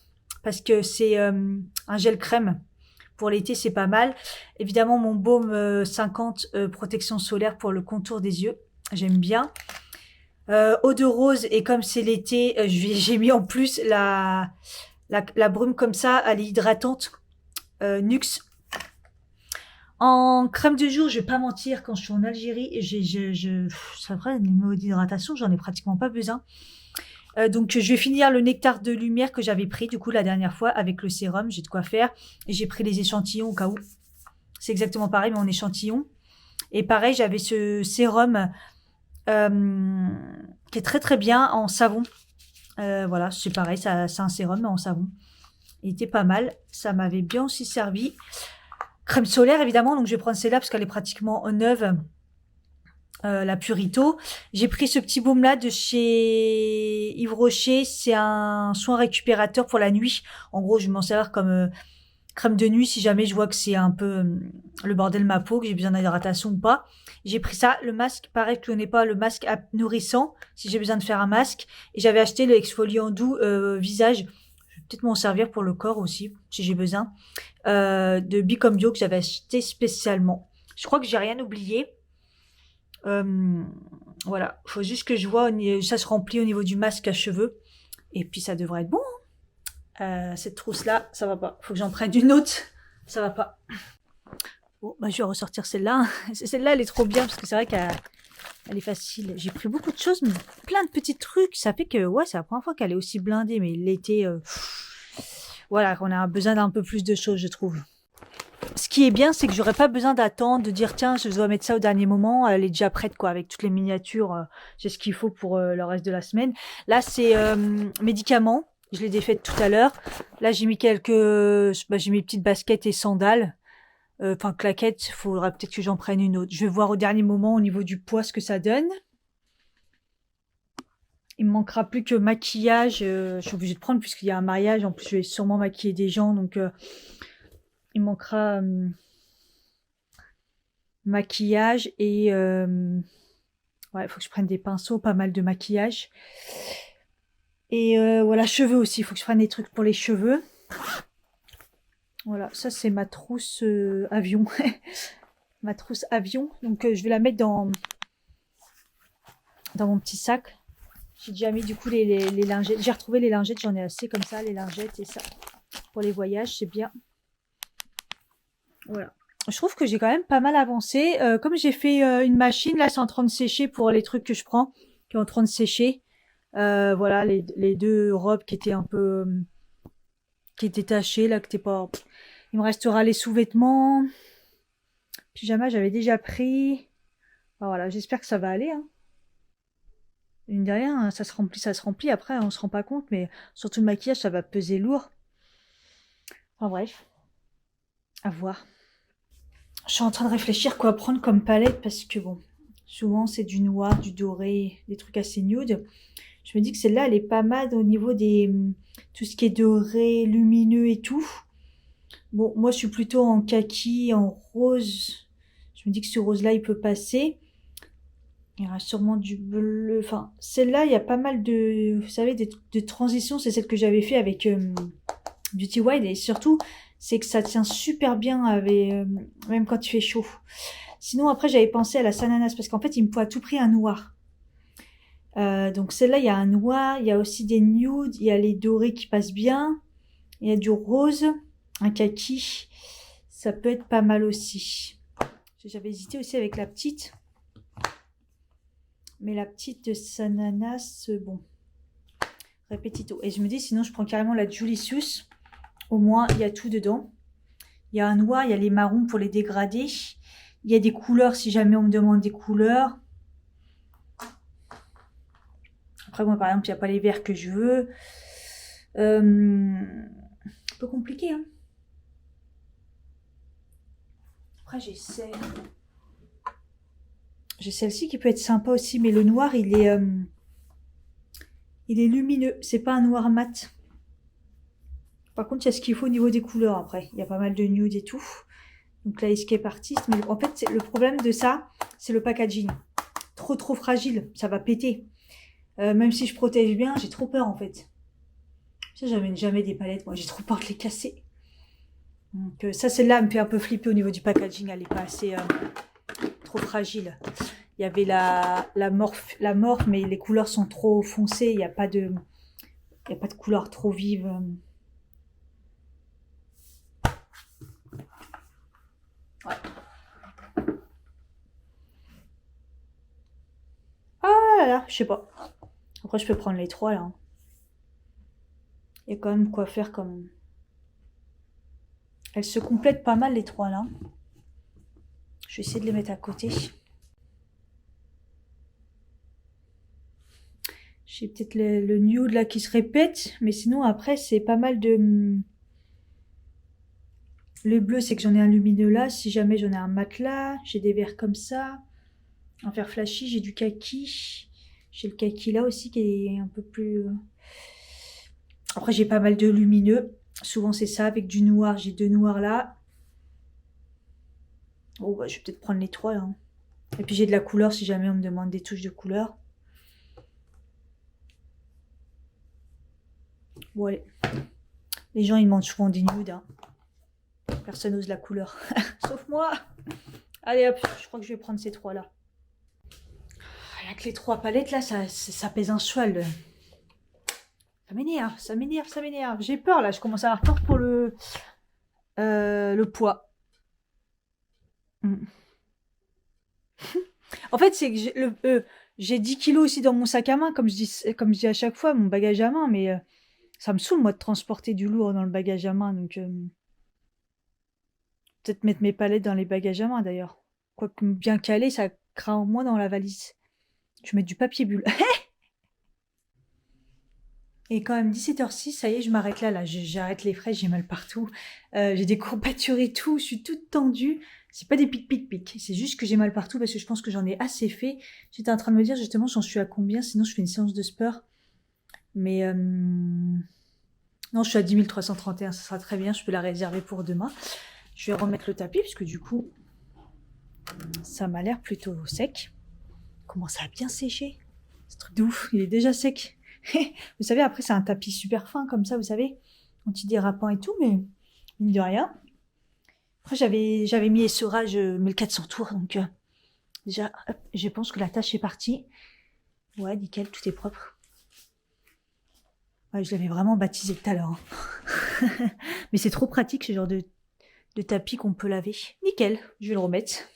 Speaker 1: Parce que c'est un gel crème. Pour l'été, c'est pas mal. Évidemment, mon baume 50 protection solaire pour le contour des yeux. J'aime bien. Eau de rose, et comme c'est l'été, j'ai mis en plus la brume comme ça, elle est hydratante, Nuxe. En crème de jour, je vais pas mentir, quand je suis en Algérie, c'est vrai, niveau d'hydratation, j'en ai pratiquement pas besoin. Donc je vais finir le nectar de lumière que j'avais pris du coup la dernière fois avec le sérum, j'ai de quoi faire. Et j'ai pris les échantillons au cas où. C'est exactement pareil, mais en échantillon. Et pareil, j'avais ce sérum qui est très bien en savon. Voilà, c'est pareil, c'est un sérum mais en savon. Il était pas mal, ça m'avait bien aussi servi. Crème solaire évidemment, donc je vais prendre celle-là parce qu'elle est pratiquement neuve. La Purito. J'ai pris ce petit baume là de chez Yves Rocher, c'est un soin récupérateur pour la nuit. En gros, je vais m'en servir comme crème de nuit si jamais je vois que c'est un peu le bordel ma peau, que j'ai besoin d'hydratation ou pas. J'ai pris ça, le masque, pareil, je connais pas, le masque nourrissant si j'ai besoin de faire un masque. Et j'avais acheté le exfoliant doux visage. Je vais peut-être m'en servir pour le corps aussi si j'ai besoin. De Bicom Bio que j'avais acheté spécialement. Je crois que j'ai rien oublié. Voilà, faut juste que je vois, ça se remplit au niveau du masque à cheveux. Et puis ça devrait être bon. Cette trousse-là, ça va pas. Faut que j'en prenne une autre. Ça va pas. Bon, bah, je vais ressortir celle-là. Celle-là, elle est trop bien parce que c'est vrai qu'elle est facile. J'ai pris beaucoup de choses, mais plein de petits trucs. Ça fait que, ouais, c'est la première fois qu'elle est aussi blindée. Mais l'été, voilà, qu'on a besoin d'un peu plus de choses, je trouve. Ce qui est bien, c'est que j'aurais pas besoin d'attendre, de dire tiens, je dois mettre ça au dernier moment. Elle est déjà prête, quoi, avec toutes les miniatures. J'ai ce qu'il faut pour le reste de la semaine. Là, c'est médicaments. Je l'ai défaite tout à l'heure. Là, j'ai mis j'ai mis petites baskets et sandales. Enfin, claquettes. Faudra peut-être que j'en prenne une autre. Je vais voir au dernier moment au niveau du poids ce que ça donne. Il me manquera plus que maquillage. Je suis obligée de prendre puisqu'il y a un mariage. En plus, je vais sûrement maquiller des gens, donc il me manquera maquillage et ouais, il faut que je prenne des pinceaux, pas mal de maquillage. Et voilà, cheveux aussi, il faut que je prenne des trucs pour les cheveux. Voilà, ça c'est ma trousse avion. Ma trousse avion. Donc je vais la mettre dans mon petit sac. J'ai déjà mis du coup les lingettes. J'ai retrouvé les lingettes, j'en ai assez comme ça, les lingettes et ça. Pour les voyages, c'est bien. Voilà. Je trouve que j'ai quand même pas mal avancé. Comme j'ai fait une machine, là c'est en train de sécher pour les trucs que je prends, qui est en train de sécher. Voilà, les deux robes qui étaient un peu... qui étaient tachées, là, que t'es pas... Il me restera les sous-vêtements. Pyjama, j'avais déjà pris. Enfin, voilà, j'espère que ça va aller. Hein. Mine de rien, ça se remplit. Après, on se rend pas compte, mais surtout le maquillage, ça va peser lourd. Enfin bref, à voir. Je suis en train de réfléchir quoi prendre comme palette parce que bon, souvent c'est du noir, du doré, des trucs assez nude. Je me dis que celle-là, elle est pas mal au niveau des tout ce qui est doré, lumineux et tout. Bon, moi je suis plutôt en kaki, en rose. Je me dis que ce rose-là, il peut passer. Il y aura sûrement du bleu. Enfin, celle-là, il y a pas mal de, vous savez, de transitions. C'est celle que j'avais fait avec Beauty Wild et surtout, c'est que ça tient super bien avec, même quand il fait chaud. Sinon, après, j'avais pensé à la Sananas parce qu'en fait, il me faut à tout prix un noir. Donc celle-là, il y a un noir, il y a aussi des nudes, il y a les dorés qui passent bien, il y a du rose, un kaki. Ça peut être pas mal aussi. J'avais hésité aussi avec la petite. Mais la petite de Sananas, bon, répétito. Et je me dis, sinon, je prends carrément la Julicius. Au moins, il y a tout dedans. Il y a un noir, il y a les marrons pour les dégrader. Il y a des couleurs si jamais on me demande des couleurs. Après, moi, par exemple, il n'y a pas les verts que je veux. Un peu compliqué, hein. Après, j'ai celle-ci qui peut être sympa aussi, mais le noir, il est lumineux. C'est pas un noir mat. Par contre, il y a ce qu'il faut au niveau des couleurs après. Il y a pas mal de nude et tout. Donc là, Escape Artist. Mais en fait, le problème de ça, c'est le packaging. Trop fragile. Ça va péter. Même si je protège bien, j'ai trop peur en fait. Ça, j'amène jamais des palettes. Moi, j'ai trop peur de les casser. Donc ça, celle-là me fait un peu flipper au niveau du packaging. Elle est pas assez trop fragile. Il y avait la morphe, mais les couleurs sont trop foncées. Il n'y a pas de couleurs trop vives. Ouais. Ah là là, je sais pas. Après, je peux prendre les trois là. Hein. Il y a quand même quoi faire comme. Elles se complètent pas mal les trois là. Je vais essayer de les mettre à côté. J'ai peut-être le nude là qui se répète, mais sinon après c'est pas mal de. Le bleu, c'est que j'en ai un lumineux là. Si jamais j'en ai un mat là, j'ai des verts comme ça. Un vert flashy, j'ai du kaki. J'ai le kaki là aussi qui est un peu plus. Après, j'ai pas mal de lumineux. Souvent, c'est ça avec du noir. J'ai deux noirs là. Oh, bah, je vais peut-être prendre les trois là. Hein. Et puis, j'ai de la couleur si jamais on me demande des touches de couleur. Bon, allez. Les gens, ils demandent souvent des nudes. Hein. Personne n'ose la couleur. Sauf moi. Allez hop, je crois que je vais prendre ces trois là. Avec les trois palettes là, ça pèse un cheval. Ça m'énerve. J'ai peur là, je commence à avoir peur pour le poids. En fait, c'est que j'ai 10 kilos aussi dans mon sac à main, comme je dis à chaque fois, mon bagage à main, mais Ça me saoule, moi, de transporter du lourd dans le bagage à main, donc peut-être mettre mes palettes dans les bagages à main, d'ailleurs. Quoique bien calé, ça craint au moins dans la valise. Je vais mettre du papier bulle. Et quand même 17h06, ça y est, je m'arrête là, j'arrête les fraises, j'ai mal partout. J'ai des courbatures et tout, je suis toute tendue. C'est pas des pics, c'est juste que j'ai mal partout parce que je pense que j'en ai assez fait. J'étais en train de me dire justement, j'en suis à combien, sinon je fais une séance de sport. Mais non, je suis à 10 331, ça sera très bien, je peux la réserver pour demain. Je vais remettre le tapis parce que du coup, ça m'a l'air plutôt sec. Comment ça a bien séché? Ce truc de ouf, il est déjà sec. Vous savez, après, c'est un tapis super fin comme ça, vous savez, anti-dérapant et tout, mais mine de rien. Après, j'avais mis essorage 1400 tours, donc déjà, hop, je pense que la tâche est partie. Ouais, nickel, tout est propre. Ouais, je l'avais vraiment baptisé tout à l'heure. Hein. Mais c'est trop pratique, ce genre de tapis qu'on peut laver. Nickel, je vais le remettre.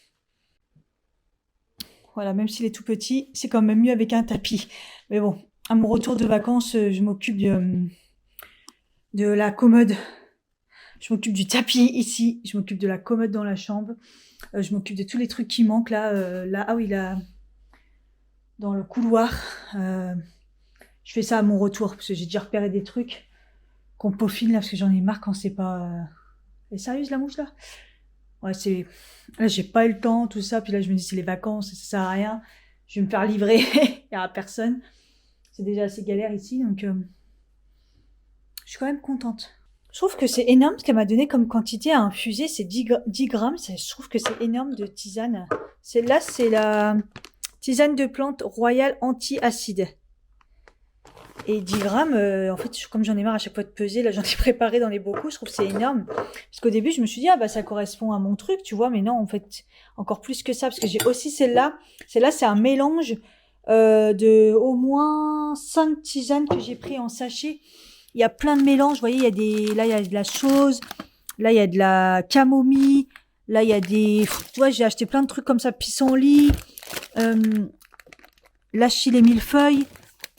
Speaker 1: Voilà, même s'il est tout petit, c'est quand même mieux avec un tapis. Mais bon, à mon retour de vacances, je m'occupe de la commode. Je m'occupe du tapis ici. Je m'occupe de la commode dans la chambre. Je m'occupe de tous les trucs qui manquent là. Ah oui, là, dans le couloir. Je fais ça à mon retour parce que j'ai déjà repéré des trucs qu'on peaufine là parce que j'en ai marre quand c'est pas. Elle est sérieuse la mouche là? Ouais, c'est. Là, j'ai pas eu le temps, tout ça. Puis là, je me dis, c'est les vacances, ça sert à rien. Je vais me faire livrer. Il y a personne. C'est déjà assez galère ici, donc je suis quand même contente. Je trouve que c'est énorme ce qu'elle m'a donné comme quantité à infuser, c'est 10 grammes. Je trouve que c'est énorme de tisane. Celle-là, c'est la tisane de plante royale anti-acide. Et 10 grammes, en fait, comme j'en ai marre à chaque fois de peser, là j'en ai préparé dans les bocaux, je trouve que c'est énorme. Parce qu'au début, je me suis dit, ah bah ça correspond à mon truc, tu vois, mais non, en fait, encore plus que ça, parce que j'ai aussi celle-là. Celle-là, c'est un mélange de au moins 5 tisanes que j'ai pris en sachet. Il y a plein de mélanges, vous voyez, là il y a de la chose, là il y a de la camomille, là il y a des, tu vois, j'ai acheté plein de trucs comme ça, pissenlit, l'achille et millefeuille.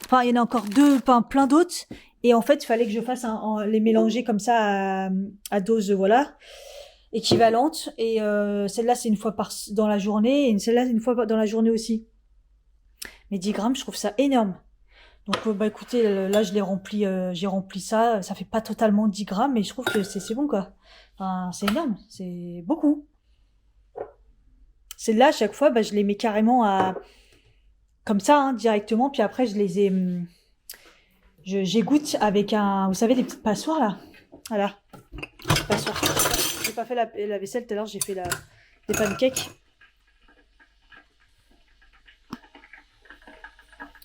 Speaker 1: Enfin, il y en a encore deux, plein d'autres. Et en fait, il fallait que je fasse les mélanger comme ça à dose, voilà, équivalente. Et celle-là, c'est une fois dans la journée. Et celle-là, c'est une fois dans la journée aussi. Mais 10 grammes, je trouve ça énorme. Donc, bah écoutez, là, j'ai rempli ça. Ça fait pas totalement 10 grammes, mais je trouve que c'est bon, quoi. Enfin, c'est énorme. C'est beaucoup. Celle-là, à chaque fois, bah, je les mets carrément comme ça, hein, directement. Puis après, j'égoutte avec vous savez, les petites passoires là. Voilà, passoire. J'ai pas fait la vaisselle tout à l'heure, j'ai fait des pancakes.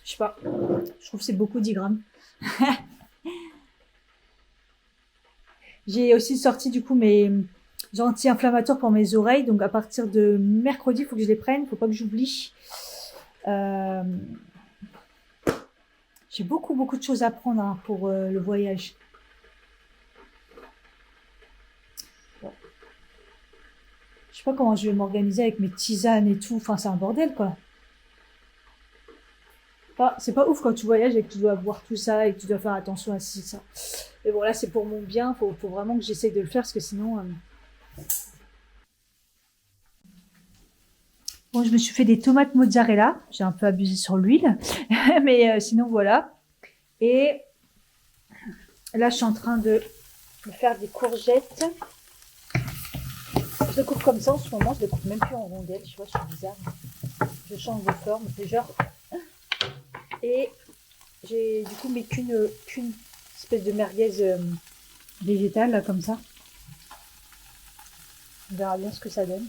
Speaker 1: Je sais pas, je trouve que c'est beaucoup 10 grammes. J'ai aussi sorti du coup mes anti-inflammatoires pour mes oreilles. Donc à partir de mercredi, il faut que je les prenne, faut pas que j'oublie. J'ai beaucoup de choses à prendre hein, pour le voyage. Bon. Je sais pas comment je vais m'organiser avec mes tisanes et tout. Enfin, c'est un bordel, quoi. Enfin, c'est pas ouf quand tu voyages et que tu dois boire tout ça et que tu dois faire attention à ça. Mais bon, là, c'est pour mon bien. Faut vraiment que j'essaye de le faire parce que sinon... Bon, je me suis fait des tomates mozzarella. J'ai un peu abusé sur l'huile. Mais sinon, voilà. Et là, je suis en train de faire des courgettes. Je les coupe comme ça en ce moment. Je les coupe même plus en rondelles. Je vois, je suis bizarre. Je change de forme. C'est genre... Et j'ai du coup mis qu'une espèce de merguez végétale, là, comme ça. On verra bien ce que ça donne.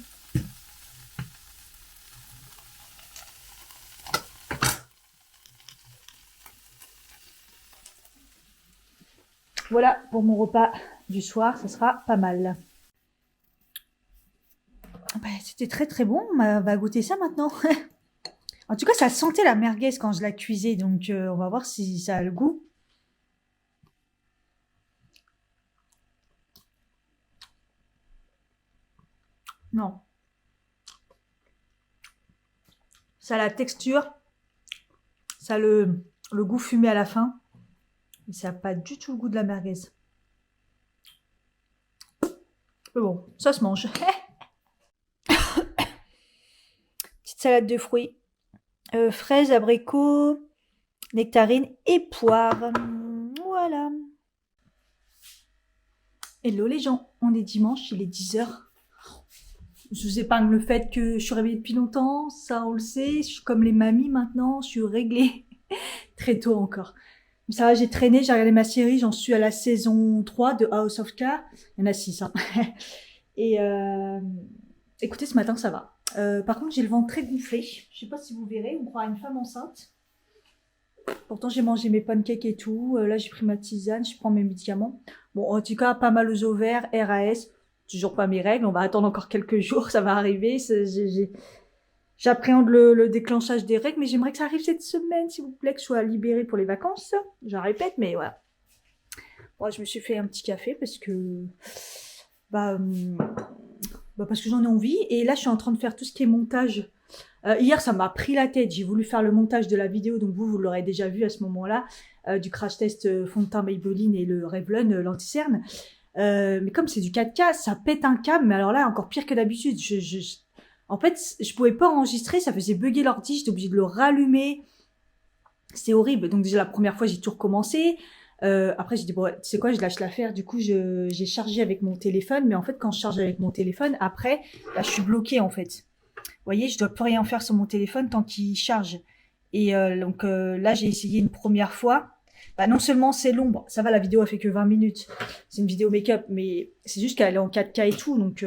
Speaker 1: Voilà pour mon repas du soir, ça sera pas mal. Bah, c'était très bon, on va goûter ça maintenant. En tout cas, ça sentait la merguez quand je la cuisais, donc on va voir si ça a le goût. Non. Ça a la texture, ça a le goût fumé à la fin. Mais ça n'a pas du tout le goût de la merguez. Mais bon, ça se mange. Petite salade de fruits. Fraises, abricots, nectarines et poires. Voilà. Hello les gens, on est dimanche, il est 10h. Je vous épargne le fait que je suis réveillée depuis longtemps, ça on le sait. Je suis comme les mamies maintenant, je suis réglée. Très tôt encore. Mais ça va, j'ai traîné, j'ai regardé ma série, j'en suis à la saison 3 de House of Cards. Il y en a 6. Hein. Et écoutez, ce matin ça va. Par contre, j'ai le ventre très gonflé. Je sais pas si vous verrez, on croit à une femme enceinte. Pourtant, j'ai mangé mes pancakes et tout. Là, j'ai pris ma tisane, je prends mes médicaments. Bon, en tout cas, pas mal aux ovaires, RAS. Toujours pas mes règles. On va attendre encore quelques jours, ça va arriver. J'appréhende le déclenchage des règles, mais j'aimerais que ça arrive cette semaine, s'il vous plaît, que je sois libérée pour les vacances. J'en répète, mais voilà. Bon, je me suis fait un petit café parce que... parce que j'en ai envie. Et là, je suis en train de faire tout ce qui est montage. Hier, ça m'a pris la tête. J'ai voulu faire le montage de la vidéo, donc vous l'aurez déjà vu à ce moment-là, du crash test fond de teint Maybelline et le Revlon l'anti-cerne. Mais comme c'est du 4K, ça pète un câble. Mais alors là, encore pire que d'habitude. En fait, je pouvais pas enregistrer, ça faisait bugger l'ordi. J'étais obligée de le rallumer. C'est horrible. Donc déjà, la première fois, j'ai tout recommencé. Après, j'ai dit, bon, tu sais quoi, je lâche l'affaire. Du coup, j'ai chargé avec mon téléphone. Mais en fait, quand je charge avec mon téléphone, après, là, je suis bloquée, en fait. Vous voyez, je dois plus rien faire sur mon téléphone tant qu'il charge. Et donc là, j'ai essayé une première fois. Non seulement c'est long, bon, ça va, la vidéo a fait que 20 minutes. C'est une vidéo make-up, mais c'est juste qu'elle est en 4K et tout. Donc,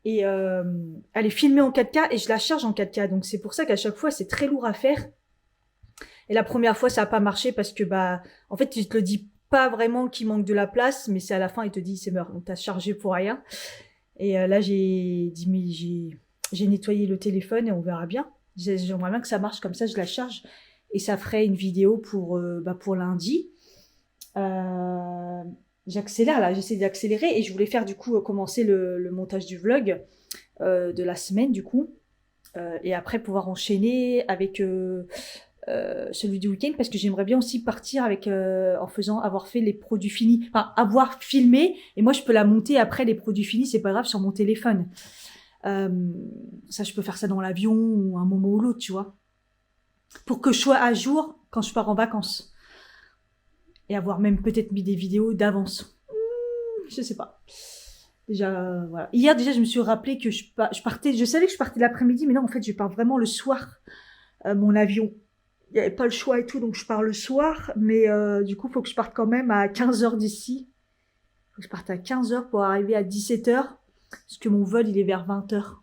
Speaker 1: elle est filmée en 4K et je la charge en 4K. Donc c'est pour ça qu'à chaque fois, c'est très lourd à faire. Et la première fois, ça n'a pas marché parce que, en fait, tu te le dis pas vraiment qu'il manque de la place, mais c'est à la fin, il te dit c'est mort. Donc t'as chargé pour rien. Et là, j'ai dit, mais j'ai nettoyé le téléphone et on verra bien. J'aimerais bien que ça marche comme ça, je la charge. Et ça ferait une vidéo pour lundi. J'accélère là, j'essaie d'accélérer. Et je voulais faire du coup commencer le montage du vlog de la semaine du coup. Et après pouvoir enchaîner avec celui du week-end. Parce que j'aimerais bien aussi partir avec avoir fait les produits finis. Enfin, avoir filmé. Et moi, je peux la monter après les produits finis, c'est pas grave, sur mon téléphone. Ça, je peux faire ça dans l'avion ou un moment ou l'autre, tu vois. Pour que je sois à jour quand je pars en vacances. Et avoir même peut-être mis des vidéos d'avance. Je sais pas. Déjà, voilà. Hier, déjà, je me suis rappelé que je partais, je savais que je partais l'après-midi, mais non, en fait, je pars vraiment le soir, mon avion. Il n'y avait pas le choix et tout, donc je pars le soir. Mais du coup, il faut que je parte quand même à 15h d'ici. Il faut que je parte à 15h pour arriver à 17h. Parce que mon vol, il est vers 20h.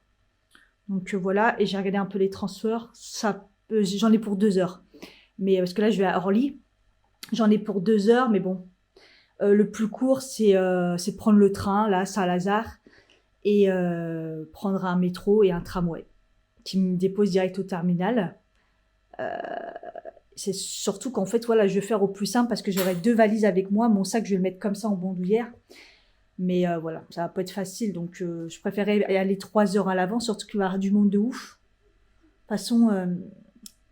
Speaker 1: Donc voilà, et j'ai regardé un peu les transferts. J'en ai pour 2 heures. Mais parce que là, je vais à Orly. J'en ai pour 2 heures, mais bon. Le plus court, c'est de prendre le train, là, Saint-Lazare, et prendre un métro et un tramway qui me dépose direct au terminal. C'est surtout qu'en fait, voilà, je vais faire au plus simple parce que j'aurai 2 valises avec moi. Mon sac, je vais le mettre comme ça en bandoulière. Mais voilà, ça va pas être facile. Donc, je préférais aller 3 heures à l'avance, surtout qu'il va y avoir du monde de ouf. De toute façon,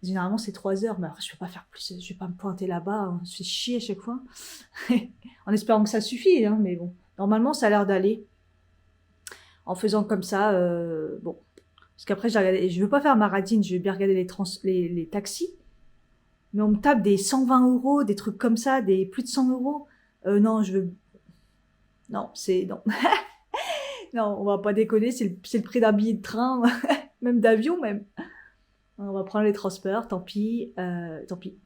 Speaker 1: généralement, c'est 3 heures. Mais après, je peux pas faire plus. Je vais pas me pointer là-bas. On se fait chier à chaque fois. En espérant que ça suffit. Hein, mais bon, normalement, ça a l'air d'aller. En faisant comme ça, bon. Parce qu'après, je veux pas faire maradine. Je vais bien regarder les taxis. Mais on me tape des 120 €, des trucs comme ça, des plus de 100 €. Non, je veux... Non, non. Non, on va pas déconner, c'est le prix d'un billet de train, même d'avion même. On va prendre les transports, tant pis, tant pis.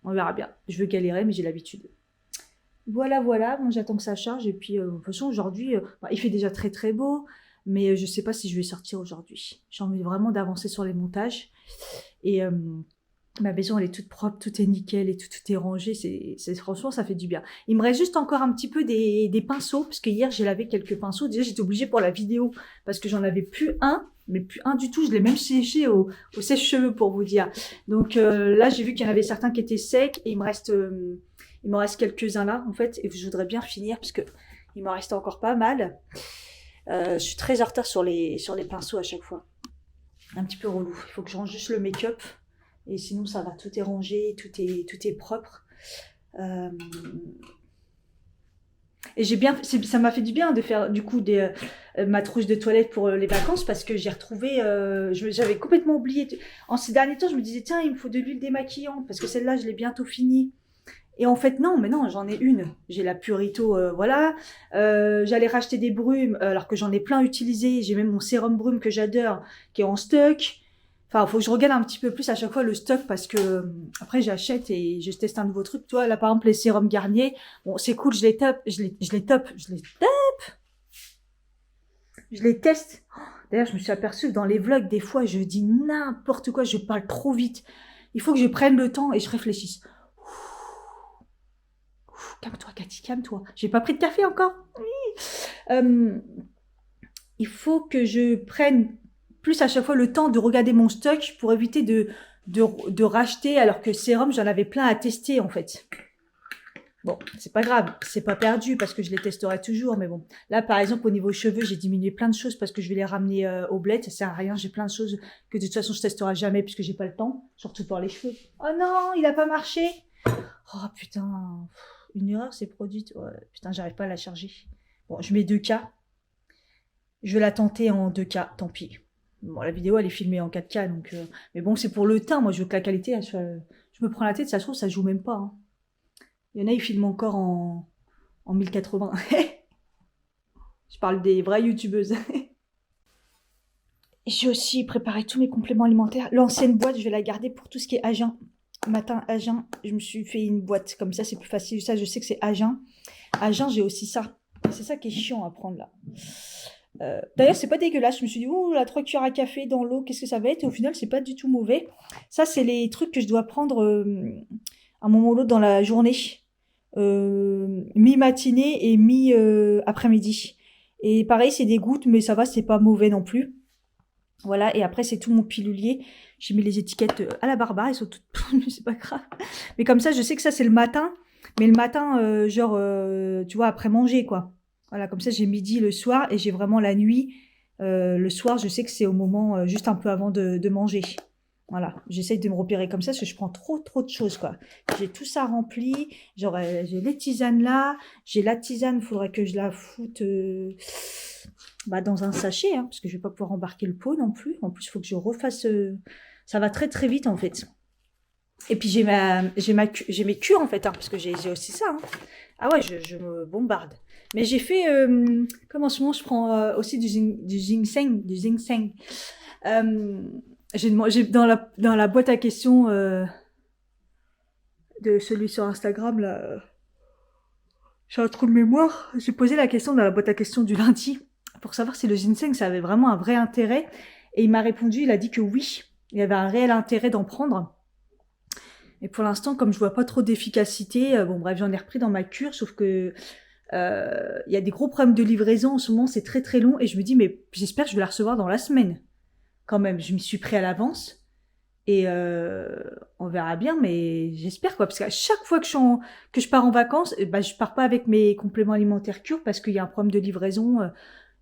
Speaker 1: On verra bien. Je veux galérer, mais j'ai l'habitude. Voilà, bon, j'attends que ça charge. Et puis, de toute façon, aujourd'hui, il fait déjà très très beau, mais je sais pas si je vais sortir aujourd'hui. J'ai envie vraiment d'avancer sur les montages. Et ma maison, elle est toute propre, tout est nickel et tout est rangé. Franchement, ça fait du bien. Il me reste juste encore un petit peu des pinceaux, parce que hier, j'ai lavé quelques pinceaux. Déjà, j'étais obligée pour la vidéo, parce que j'en avais plus un, mais plus un du tout. Je l'ai même séché au sèche-cheveux, pour vous dire. Donc là, j'ai vu qu'il y en avait certains qui étaient secs, et il me reste quelques-uns là, en fait, et je voudrais bien finir, parce que il m'en reste encore pas mal. Je suis très en retard sur les pinceaux à chaque fois. Un petit peu relou. Il faut que je range juste le make-up. Et sinon, ça va, tout est rangé, tout est propre. Euh, Et j'ai bien, ça m'a fait du bien de faire du coup ma trousse de toilette pour les vacances parce que j'ai retrouvé, j'avais complètement oublié. En ces derniers temps, je me disais tiens, il me faut de l'huile démaquillante parce que celle-là, je l'ai bientôt finie. Et en fait non, mais non, j'en ai une. J'ai la Purito, voilà. J'allais racheter des brumes alors que j'en ai plein utilisé. J'ai même mon sérum brume que j'adore qui est en stock. Enfin, faut que je regarde un petit peu plus à chaque fois le stock parce que après j'achète et je teste un nouveau truc. Toi, là par exemple les sérums Garnier, bon c'est cool, je les top, je les teste. D'ailleurs, je me suis aperçue que dans les vlogs, des fois, je dis n'importe quoi, je parle trop vite. Il faut que je prenne le temps et je réfléchisse. Calme-toi, Cathy, calme-toi. J'ai pas pris de café encore. Oui. Il faut que je prenne plus à chaque fois le temps de regarder mon stock pour éviter de racheter alors que sérum, j'en avais plein à tester en fait. Bon, c'est pas grave, c'est pas perdu parce que je les testerai toujours, mais bon. Là, par exemple, au niveau cheveux, j'ai diminué plein de choses parce que je vais les ramener au bled, ça sert à rien, j'ai plein de choses que de toute façon je testerai jamais puisque j'ai pas le temps, surtout pour les cheveux. Oh non, il a pas marché. Oh putain, une erreur s'est produite. Ouais, putain, j'arrive pas à la charger. Bon, je mets 2K. Je vais la tenter en 2K, tant pis. Bon, la vidéo, elle est filmée en 4K, donc... mais bon, c'est pour le teint, moi, je veux que la qualité, elle soit... Je me prends la tête, ça se trouve, ça joue même pas. Hein. Il y en a, ils filment encore en 1080. Je parle des vraies youtubeuses. J'ai aussi préparé tous mes compléments alimentaires. L'ancienne boîte, je vais la garder pour tout ce qui est Agen. Matin, Agen, je me suis fait une boîte. Comme ça, c'est plus facile. Ça, je sais que c'est Agen. Agen, j'ai aussi ça. C'est ça qui est chiant à prendre, là. D'ailleurs, c'est pas dégueulasse. Je me suis dit, ouh, la 3 cuillères à café dans l'eau, qu'est-ce que ça va être? Et au final, c'est pas du tout mauvais. Ça, c'est les trucs que je dois prendre un moment ou l'autre dans la journée. Mi-matinée et mi-après-midi. Et pareil, c'est des gouttes, mais ça va, c'est pas mauvais non plus. Voilà, et après, c'est tout mon pilulier. J'ai mis les étiquettes à la barbare, elles sont toutes mais c'est pas grave. Mais comme ça, je sais que ça, c'est le matin. Mais le matin, tu vois, après manger, quoi. Voilà, comme ça, j'ai midi, le soir, et j'ai vraiment la nuit. Le soir, je sais que c'est au moment, juste un peu avant de manger. Voilà, j'essaye de me repérer comme ça, parce que je prends trop de choses, quoi. J'ai tout ça rempli. Genre, j'ai les tisanes là. J'ai la tisane, il faudrait que je la foute dans un sachet, hein, parce que je vais pas pouvoir embarquer le pot non plus. En plus, il faut que je refasse... ça va très vite, en fait. Et puis, j'ai mes cures, en fait, hein, parce que j'ai aussi ça. Hein. Ah ouais, je me bombarde. Mais j'ai fait... comme en ce moment, je prends aussi du ginseng. Du ginseng. J'ai dans la boîte à questions de celui sur Instagram, là... j'ai un trou de mémoire. J'ai posé la question dans la boîte à questions du lundi pour savoir si le ginseng, ça avait vraiment un vrai intérêt. Et il m'a répondu, il a dit que oui, il y avait un réel intérêt d'en prendre. Et pour l'instant, comme je vois pas trop d'efficacité, bon bref, j'en ai repris dans ma cure, sauf que il y a des gros problèmes de livraison en ce moment, c'est très long. Et je me dis, mais j'espère que je vais la recevoir dans la semaine. Quand même, je m'y suis pris à l'avance. Et on verra bien, mais j'espère quoi. Parce qu'à chaque fois que je pars en vacances, je pars pas avec mes compléments alimentaires cure parce qu'il y a un problème de livraison.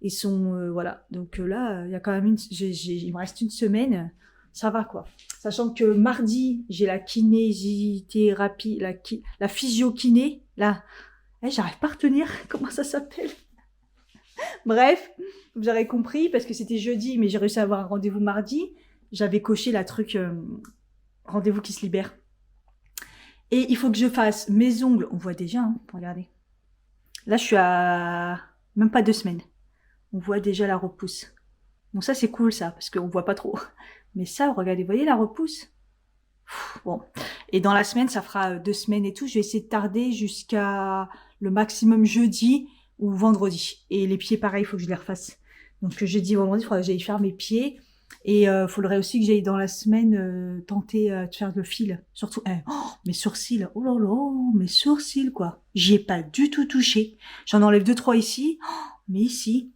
Speaker 1: Ils sont voilà. Donc là, il y a quand même il me reste une semaine. Ça va quoi. Sachant que mardi, j'ai la kinésithérapie, la physio-kiné. Là, j'arrive pas à retenir comment ça s'appelle. Bref, vous aurez compris parce que c'était jeudi, mais j'ai réussi à avoir un rendez-vous mardi. J'avais coché la truc rendez-vous qui se libère. Et il faut que je fasse mes ongles. On voit déjà, hein, regardez. Là, je suis à même pas 2 semaines. On voit déjà la repousse. Bon, ça, c'est cool, ça, parce qu'on voit pas trop. Mais ça, regardez, vous voyez la repousse? Bon. Et dans la semaine, ça fera 2 semaines et tout. Je vais essayer de tarder jusqu'à le maximum jeudi ou vendredi. Et les pieds, pareil, il faut que je les refasse. Donc, jeudi, vendredi, il faudra que j'aille faire mes pieds. Et il faudrait aussi que j'aille dans la semaine tenter de faire le fil. Surtout, mes sourcils. Oh là là, mes sourcils, quoi. J'y ai pas du tout touché. J'en enlève 2-3 ici. Mais ici.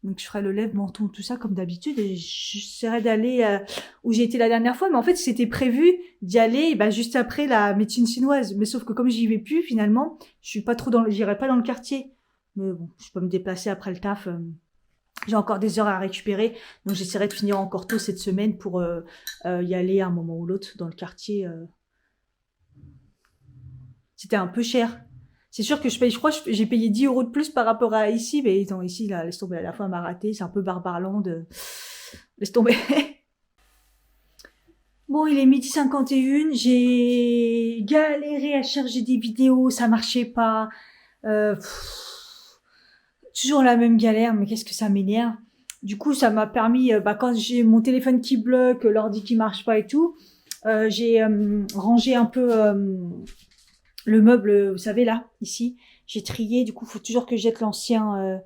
Speaker 1: Donc, je ferai le lèvre, menton, tout ça, comme d'habitude. Et j'essaierai d'aller où j'ai été la dernière fois. Mais en fait, c'était prévu d'y aller juste après la médecine chinoise. Mais sauf que comme j'y vais plus, finalement, je suis pas trop j'irai pas dans le quartier. Mais bon, je peux me déplacer après le taf. J'ai encore des heures à récupérer, donc j'essaierai de finir encore tôt cette semaine pour y aller à un moment ou l'autre dans le quartier. c'était un peu cher. C'est sûr que je crois que j'ai payé 10 € de plus par rapport à ici, mais étant ici, là, laisse tomber, à la fin, elle m'a raté, c'est un peu Barbarland, laisse tomber. Bon, il est 12h51, j'ai galéré à charger des vidéos, ça marchait pas. Toujours la même galère, mais qu'est-ce que ça m'énerve. Du coup, ça m'a permis, quand j'ai mon téléphone qui bloque, l'ordi qui marche pas et tout, j'ai rangé un peu le meuble, vous savez là, ici. J'ai trié, du coup, faut toujours que je jette l'ancien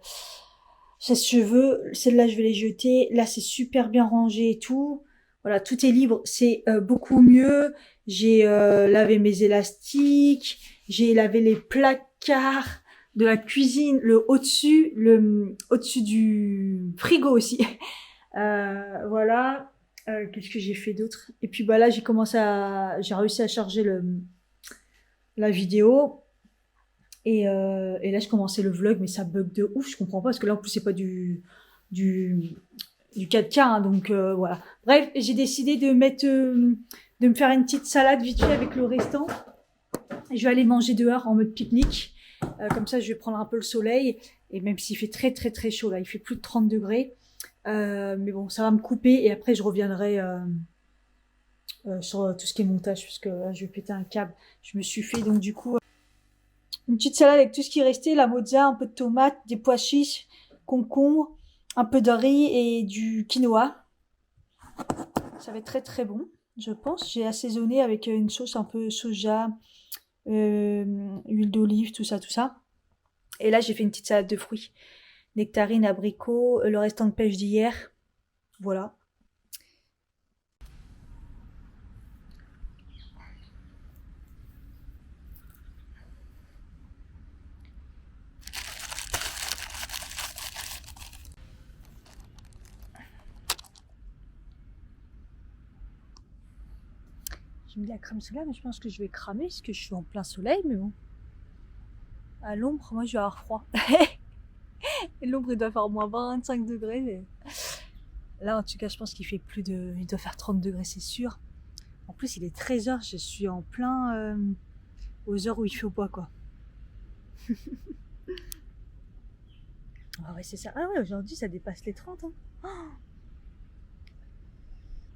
Speaker 1: sèche-cheveux. Celle-là, je vais les jeter. Là, c'est super bien rangé et tout. Voilà, tout est libre, c'est beaucoup mieux. J'ai lavé mes élastiques, j'ai lavé les placards de la cuisine, le au-dessus du frigo aussi. Voilà. Qu'est-ce que j'ai fait d'autre? Et puis là, j'ai réussi à charger la vidéo. Et là, je commençais le vlog, mais ça bug de ouf. Je comprends pas parce que là, en plus, c'est pas du 4K, hein, donc voilà. Bref, j'ai décidé de me faire une petite salade vite fait avec le restant. Je vais aller manger dehors en mode pique-nique. Comme ça, je vais prendre un peu le soleil. Et même s'il fait très très très chaud là, il fait plus de 30 degrés. Mais bon, ça va me couper et après je reviendrai sur tout ce qui est montage parce que là, je vais péter un câble. Je me suis fait donc du coup une petite salade avec tout ce qui restait, la mozza, un peu de tomates, des pois chiches, concombre, un peu de riz et du quinoa. Ça va être très très bon, je pense. J'ai assaisonné avec une sauce un peu soja, huile d'olive, tout ça, tout ça. Et là, j'ai fait une petite salade de fruits. Nectarines, abricots, le restant de pêche d'hier. Voilà. J'ai mis la crème solaire, mais je pense que je vais cramer parce que je suis en plein soleil, mais bon. À l'ombre, moi, je vais avoir froid. Et l'ombre, il doit faire moins 25 degrés. Mais... Là, en tout cas, je pense qu'il fait il doit faire 30 degrés, c'est sûr. En plus, il est 13h, je suis en plein aux heures où il fait au bois, quoi. Ah ouais, c'est ça. Ah ouais, aujourd'hui, ça dépasse les 30. Hein. Oh,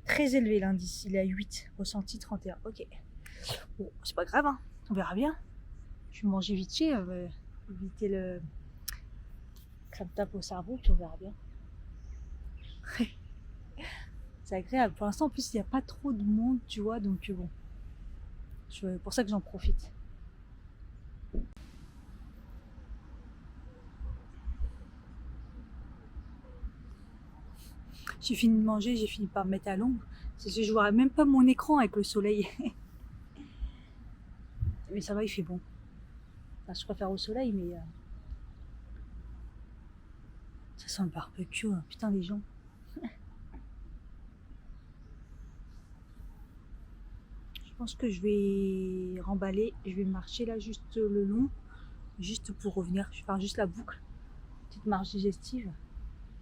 Speaker 1: très élevé l'indice, il est à 8, ressenti 31. Ok. Bon, c'est pas grave, hein. On verra bien. Je vais manger vite fait, éviter que ça me tape au cerveau, puis on verra bien. C'est agréable. Pour l'instant, en plus, il n'y a pas trop de monde, tu vois, donc bon. C'est pour ça que j'en profite. J'ai fini de manger, j'ai fini par me mettre à l'ombre. Je ne vois même pas mon écran avec le soleil. Mais ça va, il fait bon. Enfin, je préfère au soleil, mais ça sent le barbecue. Hein. Putain, les gens. Je pense que je vais remballer. Je vais marcher là juste le long. Juste pour revenir. Je vais faire juste la boucle. Petite marche digestive.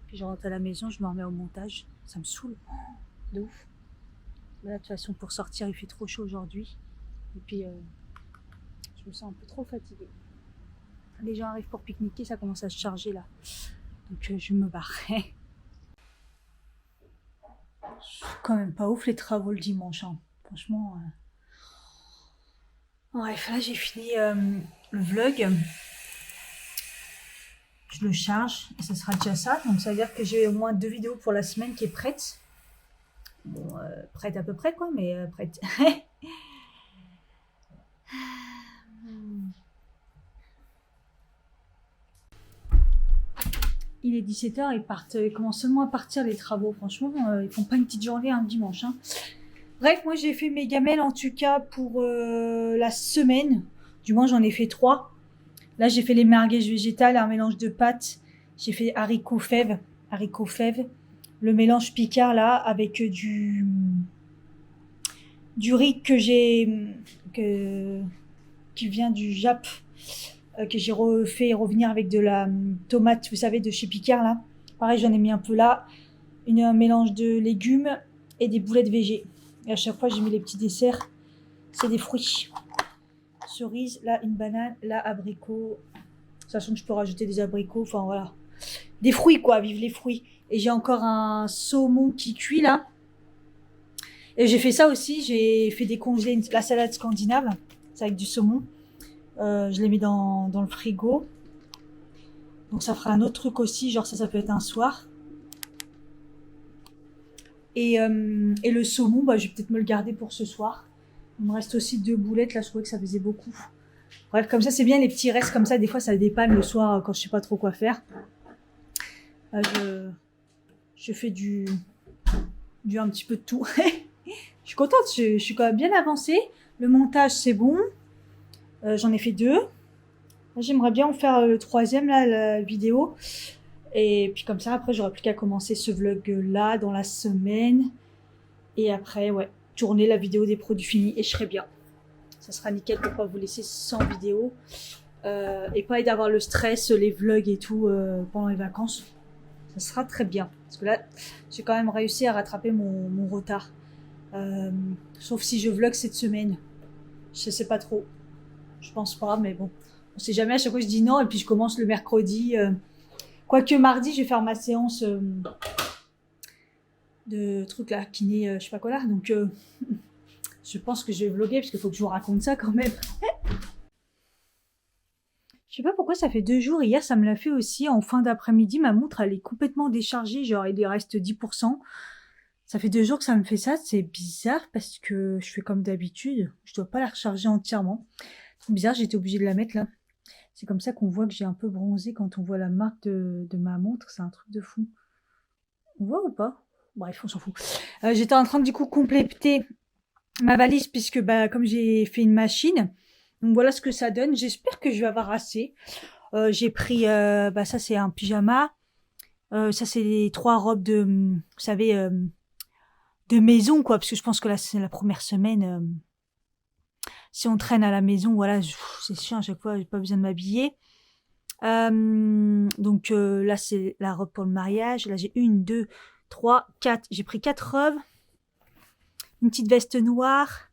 Speaker 1: Puis je rentre à la maison, je me remets au montage. Ça me saoule. De ouf. Là, de toute façon, pour sortir, il fait trop chaud aujourd'hui. Et puis, je me sens un peu trop fatiguée. Les gens arrivent pour pique-niquer, ça commence à se charger là. Donc, je me barre. C'est quand même pas ouf les travaux le dimanche. Hein. Franchement. Bref, là, j'ai fini le vlog. Je le charge et ce sera déjà ça. Donc, ça veut dire que j'ai au moins 2 vidéos pour la semaine qui est prête. Bon, prête à peu près quoi, mais prête. Il est 17h, ils commencent seulement à partir les travaux. Franchement, ils font pas une petite journée un dimanche. Hein. Bref, moi j'ai fait mes gamelles en tout cas pour la semaine. Du moins j'en ai fait 3. Là j'ai fait les merguez végétales, un mélange de pâtes. J'ai fait haricots fèves. Le mélange picard là avec du riz qui vient du Jap. Que j'ai fait revenir avec de la tomate, vous savez, de chez Picard là. Pareil, j'en ai mis un peu là. Un mélange de légumes et des boulettes végé. Et à chaque fois, j'ai mis les petits desserts. C'est des fruits. cerise, là une banane, là abricot. Sachant que je peux rajouter des abricots, enfin voilà. Des fruits quoi, vive les fruits. Et j'ai encore un saumon qui cuit là. Et j'ai fait ça aussi, j'ai fait décongeler la salade scandinave. C'est avec du saumon. Je l'ai mis dans le frigo. Donc ça fera un autre truc aussi, genre ça peut être un soir. Et le saumon, bah, je vais peut-être me le garder pour ce soir. Il me reste aussi 2 boulettes, là je trouvais que ça faisait beaucoup. Bref, comme ça c'est bien les petits restes comme ça, des fois ça dépanne le soir quand je sais pas trop quoi faire. Je fais du un petit peu de tout. Je suis contente, je suis quand même bien avancée. Le montage c'est bon. J'en ai fait 2. J'aimerais bien en faire le 3e là, la vidéo. Et puis comme ça, après, j'aurai plus qu'à commencer ce vlog-là dans la semaine. Et après, ouais, tourner la vidéo des produits finis et je serai bien. Ça sera nickel pour pas vous laisser sans vidéo. Et pas d'avoir le stress, les vlogs et tout pendant les vacances. Ça sera très bien. Parce que là, j'ai quand même réussi à rattraper mon retard. Sauf si je vlog cette semaine. Je sais pas trop. Je pense pas, mais bon. On sait jamais, à chaque fois je dis non et puis je commence le mercredi. Quoique mardi, je vais faire ma séance de trucs là, kiné, je sais pas quoi là. Donc je pense que je vais vlogger parce qu'il faut que je vous raconte ça quand même. Je sais pas pourquoi ça fait 2 jours. Hier, ça me l'a fait aussi en fin d'après-midi. Ma montre, elle est complètement déchargée. Genre, il lui reste 10%. Ça fait 2 jours que ça me fait ça. C'est bizarre parce que je fais comme d'habitude. Je dois pas la recharger entièrement. C'est bizarre, j'étais obligée de la mettre là. C'est comme ça qu'on voit que j'ai un peu bronzé quand on voit la marque de ma montre. C'est un truc de fou. On voit ou pas? Bref, on s'en fout. J'étais en train de du coup compléter ma valise puisque bah, comme j'ai fait une machine. Donc voilà ce que ça donne. J'espère que je vais avoir assez. J'ai pris, bah ça c'est un pyjama. Ça c'est les 3 robes de, vous savez, de maison quoi. Parce que je pense que là c'est la première semaine. Si on traîne à la maison, voilà, c'est chiant à chaque fois, j'ai pas besoin de m'habiller. Donc là, c'est la robe pour le mariage. Là, j'ai 1, 2, 3, 4. J'ai pris 4 robes. Une petite veste noire.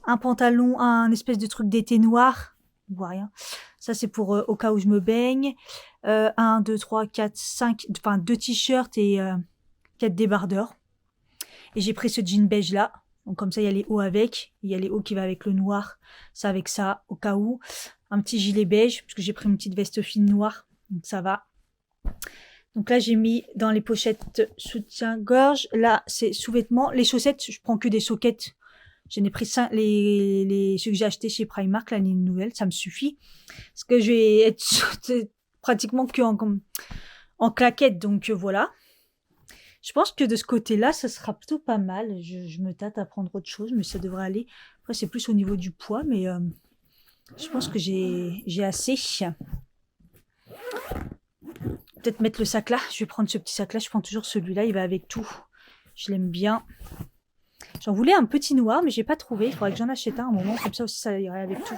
Speaker 1: Un pantalon, un espèce de truc d'été noir. On voit rien. Ça, c'est pour au cas où je me baigne. 1, 2, 3, 4, 5. Enfin, 2 t-shirts et 4 débardeurs. Et j'ai pris ce jean beige là. Donc comme ça, il y a les hauts avec. Il y a les hauts qui va avec le noir. Ça avec ça, au cas où. Un petit gilet beige, parce que j'ai pris une petite veste fine noire. Donc ça va. Donc là, j'ai mis dans les pochettes soutien-gorge. Là, c'est sous-vêtements. Les chaussettes, je prends que des soquettes. J'en ai pris 5, ceux que j'ai achetés chez Primark, la ligne nouvelle. Ça me suffit. Parce que je vais être pratiquement que en claquettes. Donc voilà. Je pense que de ce côté-là, ça sera plutôt pas mal. Je me tâte à prendre autre chose, mais ça devrait aller. Après, c'est plus au niveau du poids, mais je pense que j'ai assez. Peut-être mettre le sac là. Je vais prendre ce petit sac là. Je prends toujours celui-là. Il va avec tout. Je l'aime bien. J'en voulais un petit noir, mais j'ai pas trouvé. Il faudrait que j'en achète un moment. Comme ça aussi, ça irait avec tout.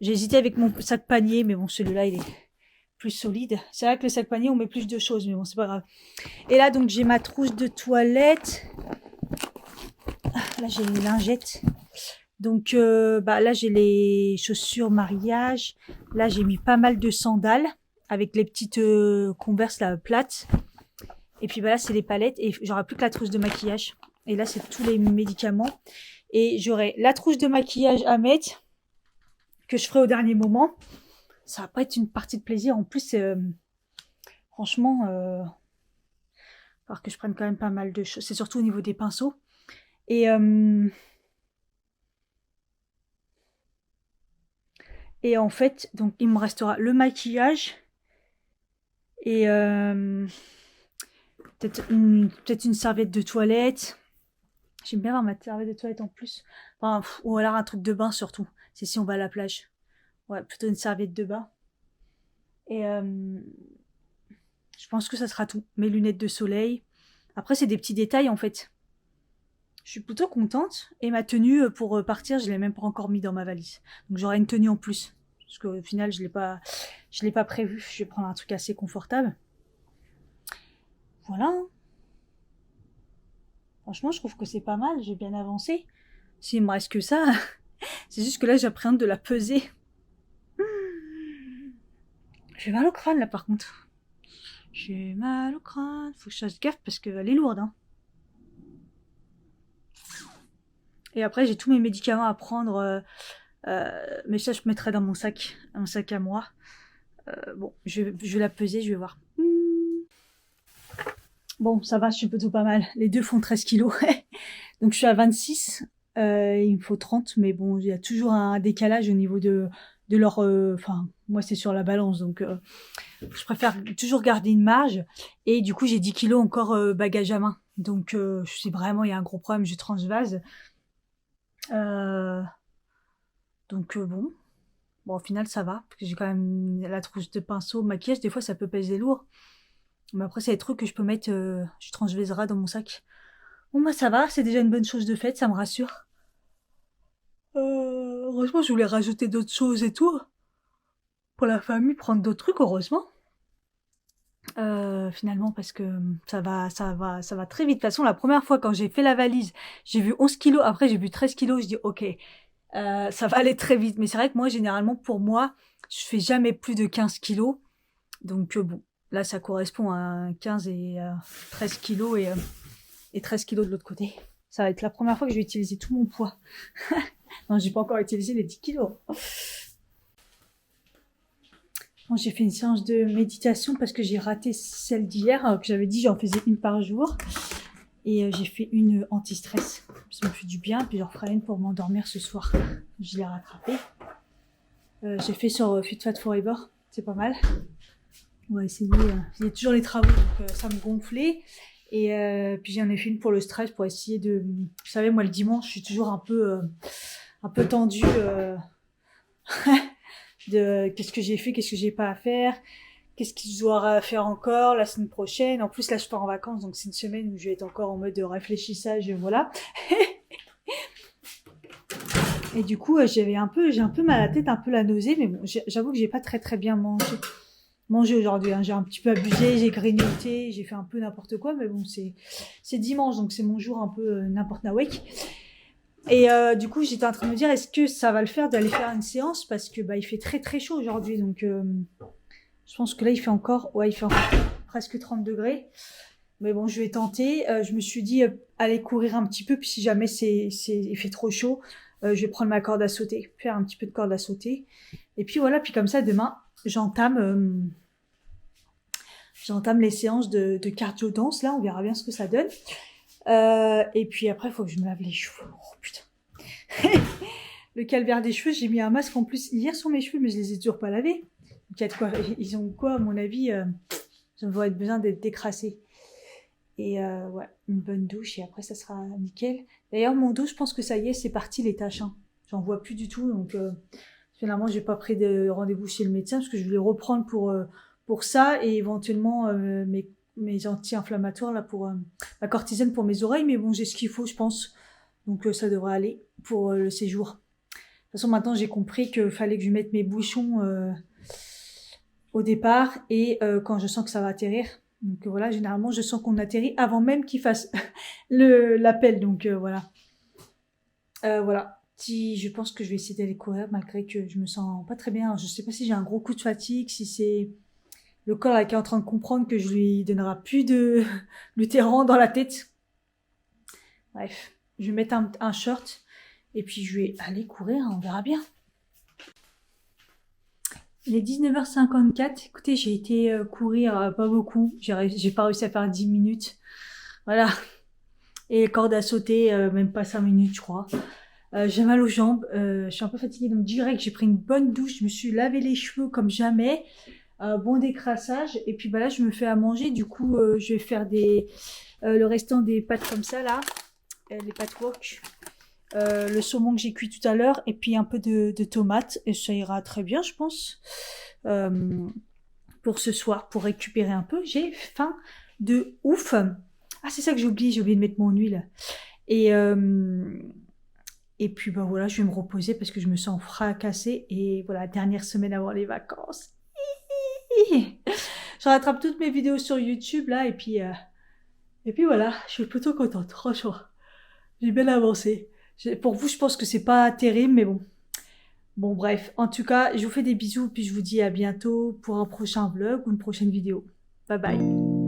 Speaker 1: J'ai hésité avec mon sac panier, mais bon, celui-là, il est plus solide. C'est vrai que le sac panier, on met plus de choses, mais bon, c'est pas grave. Et là, donc, j'ai ma trousse de toilette. Là, j'ai les lingettes. Donc, bah, là, j'ai les chaussures mariage. Là, j'ai mis pas mal de sandales avec les petites Converse là, plates. Et puis, bah, là, c'est les palettes. Et j'aurai plus que la trousse de maquillage. Et là, c'est tous les médicaments. Et j'aurai la trousse de maquillage à mettre que je ferai au dernier moment. Ça va pas être une partie de plaisir. En plus, franchement, alors que je prenne quand même pas mal de choses. C'est surtout au niveau des pinceaux. Et en fait, donc il me restera le maquillage et peut-être une serviette de toilette. J'aime bien avoir ma serviette de toilette en plus. Enfin, ou alors un truc de bain surtout. C'est si on va à la plage. Ouais, plutôt une serviette de bain. Et je pense que ça sera tout. Mes lunettes de soleil. Après, c'est des petits détails en fait. Je suis plutôt contente. Et ma tenue pour partir, je l'ai même pas encore mis dans ma valise. Donc j'aurai une tenue en plus. Parce qu'au final, je l'ai pas prévu. Je vais prendre un truc assez confortable. Voilà. Franchement, je trouve que c'est pas mal. J'ai bien avancé. S'il me reste que ça, C'est juste que là, j'appréhende de la peser. J'ai mal au crâne, là, par contre. J'ai mal au crâne. Faut que je fasse gaffe parce qu'elle est lourde, hein. Et après, j'ai tous mes médicaments à prendre. Mais ça, je mettrai dans mon sac à moi. Bon, je vais la peser, je vais voir. Bon, ça va, je suis plutôt pas mal. Les deux font 13 kilos. Donc, je suis à 26. Il me faut 30, mais bon, il y a toujours un décalage au niveau de leur... Enfin, moi, c'est sur la balance, donc je préfère toujours garder une marge. Et du coup, j'ai 10 kilos encore bagage à main. Donc, je sais vraiment, il y a un gros problème, je transvase. Donc, bon. Bon, au final, ça va, parce que j'ai quand même la trousse de pinceau, maquillage, des fois, ça peut peser lourd. Mais après, c'est des trucs que je peux mettre, je transvaserai dans mon sac. Bon, bah, ça va, c'est déjà une bonne chose de faite, ça me rassure. Heureusement, je voulais rajouter d'autres choses et tout. Pour la famille, prendre d'autres trucs, heureusement. Finalement, parce que ça va très vite. De toute façon, la première fois, quand j'ai fait la valise, j'ai vu 11 kilos, après j'ai vu 13 kilos, je dis, ok, ça va aller très vite. Mais c'est vrai que moi, généralement, pour moi, je fais jamais plus de 15 kilos. Donc, bon, là, ça correspond à 15 et 13 kilos et 13 kilos de l'autre côté. Ça va être la première fois que je vais utiliser tout mon poids. Non, j'ai pas encore utilisé les 10 kilos. Bon, j'ai fait une séance de méditation parce que j'ai raté celle d'hier, que j'avais dit j'en faisais une par jour. Et j'ai fait une anti-stress. Ça me fait du bien, puis j'en ferai une pour m'endormir ce soir. Je l'ai rattrapée. J'ai fait sur Fit Fat Forever, c'est pas mal. On va essayer. Il y a toujours les travaux, donc ça me gonflait. Et puis j'en ai fait une pour le stress, pour essayer de... Vous savez, moi le dimanche, je suis toujours un peu tendue de qu'est-ce que j'ai fait, qu'est-ce que j'ai pas à faire, qu'est-ce que je dois faire encore la semaine prochaine. En plus, là, je pars en vacances, donc c'est une semaine où je vais être encore en mode de réfléchissage, voilà. Et du coup, j'ai un peu mal à la tête, un peu la nausée, mais bon, j'avoue que j'ai pas très bien mangé aujourd'hui, hein. J'ai un petit peu abusé, j'ai grignoté, j'ai fait un peu n'importe quoi, mais bon, c'est dimanche, donc c'est mon jour un peu n'importe nawak. Et du coup, j'étais en train de me dire, est-ce que ça va le faire d'aller faire une séance, parce que bah il fait très chaud aujourd'hui, donc je pense que là il fait encore presque 30 degrés. Mais bon, je vais tenter. Je me suis dit aller courir un petit peu, puis si jamais il fait trop chaud, je vais prendre ma corde à sauter, faire un petit peu de corde à sauter. Et puis voilà, puis comme ça demain, j'entame les séances de cardio danse. Là, on verra bien ce que ça donne. Et puis après, il faut que je me lave les cheveux. Oh putain. Le calvaire des cheveux, j'ai mis un masque en plus hier sur mes cheveux, mais je les ai toujours pas lavés. Donc, ils ont quoi, à mon avis, ils vont être besoin d'être décrassés. Et ouais, une bonne douche, et après ça sera nickel. D'ailleurs, mon dos, je pense que ça y est, c'est parti les taches. Hein. J'en vois plus du tout, donc finalement, j'ai pas pris de rendez-vous chez le médecin, parce que je voulais reprendre pour ça, et éventuellement mes anti-inflammatoires, là, pour la cortisone pour mes oreilles, mais bon, j'ai ce qu'il faut, je pense. Donc ça devrait aller pour le séjour. De toute façon, maintenant, j'ai compris qu'il fallait que je mette mes bouchons au départ, et quand je sens que ça va atterrir. Donc voilà, généralement, je sens qu'on atterrit avant même qu'il fasse l'appel. Donc voilà. Voilà. Je pense que je vais essayer d'aller courir, malgré que je me sens pas très bien. Alors, je sais pas si j'ai un gros coup de fatigue, si c'est le corps là, qui est en train de comprendre que je lui donnera plus de lutéran dans la tête. Bref, je vais mettre un short, et puis je vais aller courir, on verra bien. Il est 19h54. Écoutez, j'ai été courir pas beaucoup. J'ai pas réussi à faire 10 minutes. Voilà. Et corde à sauter, même pas 5 minutes, je crois. J'ai mal aux jambes. Je suis un peu fatiguée. Donc, direct, j'ai pris une bonne douche. Je me suis lavé les cheveux comme jamais. Bon décrassage. Et puis, bah là, je me fais à manger. Du coup, je vais faire le restant des pâtes comme ça, là. Les pâtes wok. Le saumon que j'ai cuit tout à l'heure, et puis un peu de tomates, et ça ira très bien, je pense, pour ce soir, pour récupérer un peu. J'ai faim de ouf. Ah, c'est ça que j'ai oublié de mettre mon huile. Et puis ben voilà, je vais me reposer parce que je me sens fracassée, et voilà, dernière semaine avant les vacances. Je rattrape toutes mes vidéos sur YouTube là, et puis voilà, je suis plutôt contente, franchement. J'ai bien avancé. Pour vous, je pense que c'est pas terrible, mais bon. Bon, bref. En tout cas, je vous fais des bisous, puis je vous dis à bientôt pour un prochain vlog ou une prochaine vidéo. Bye bye.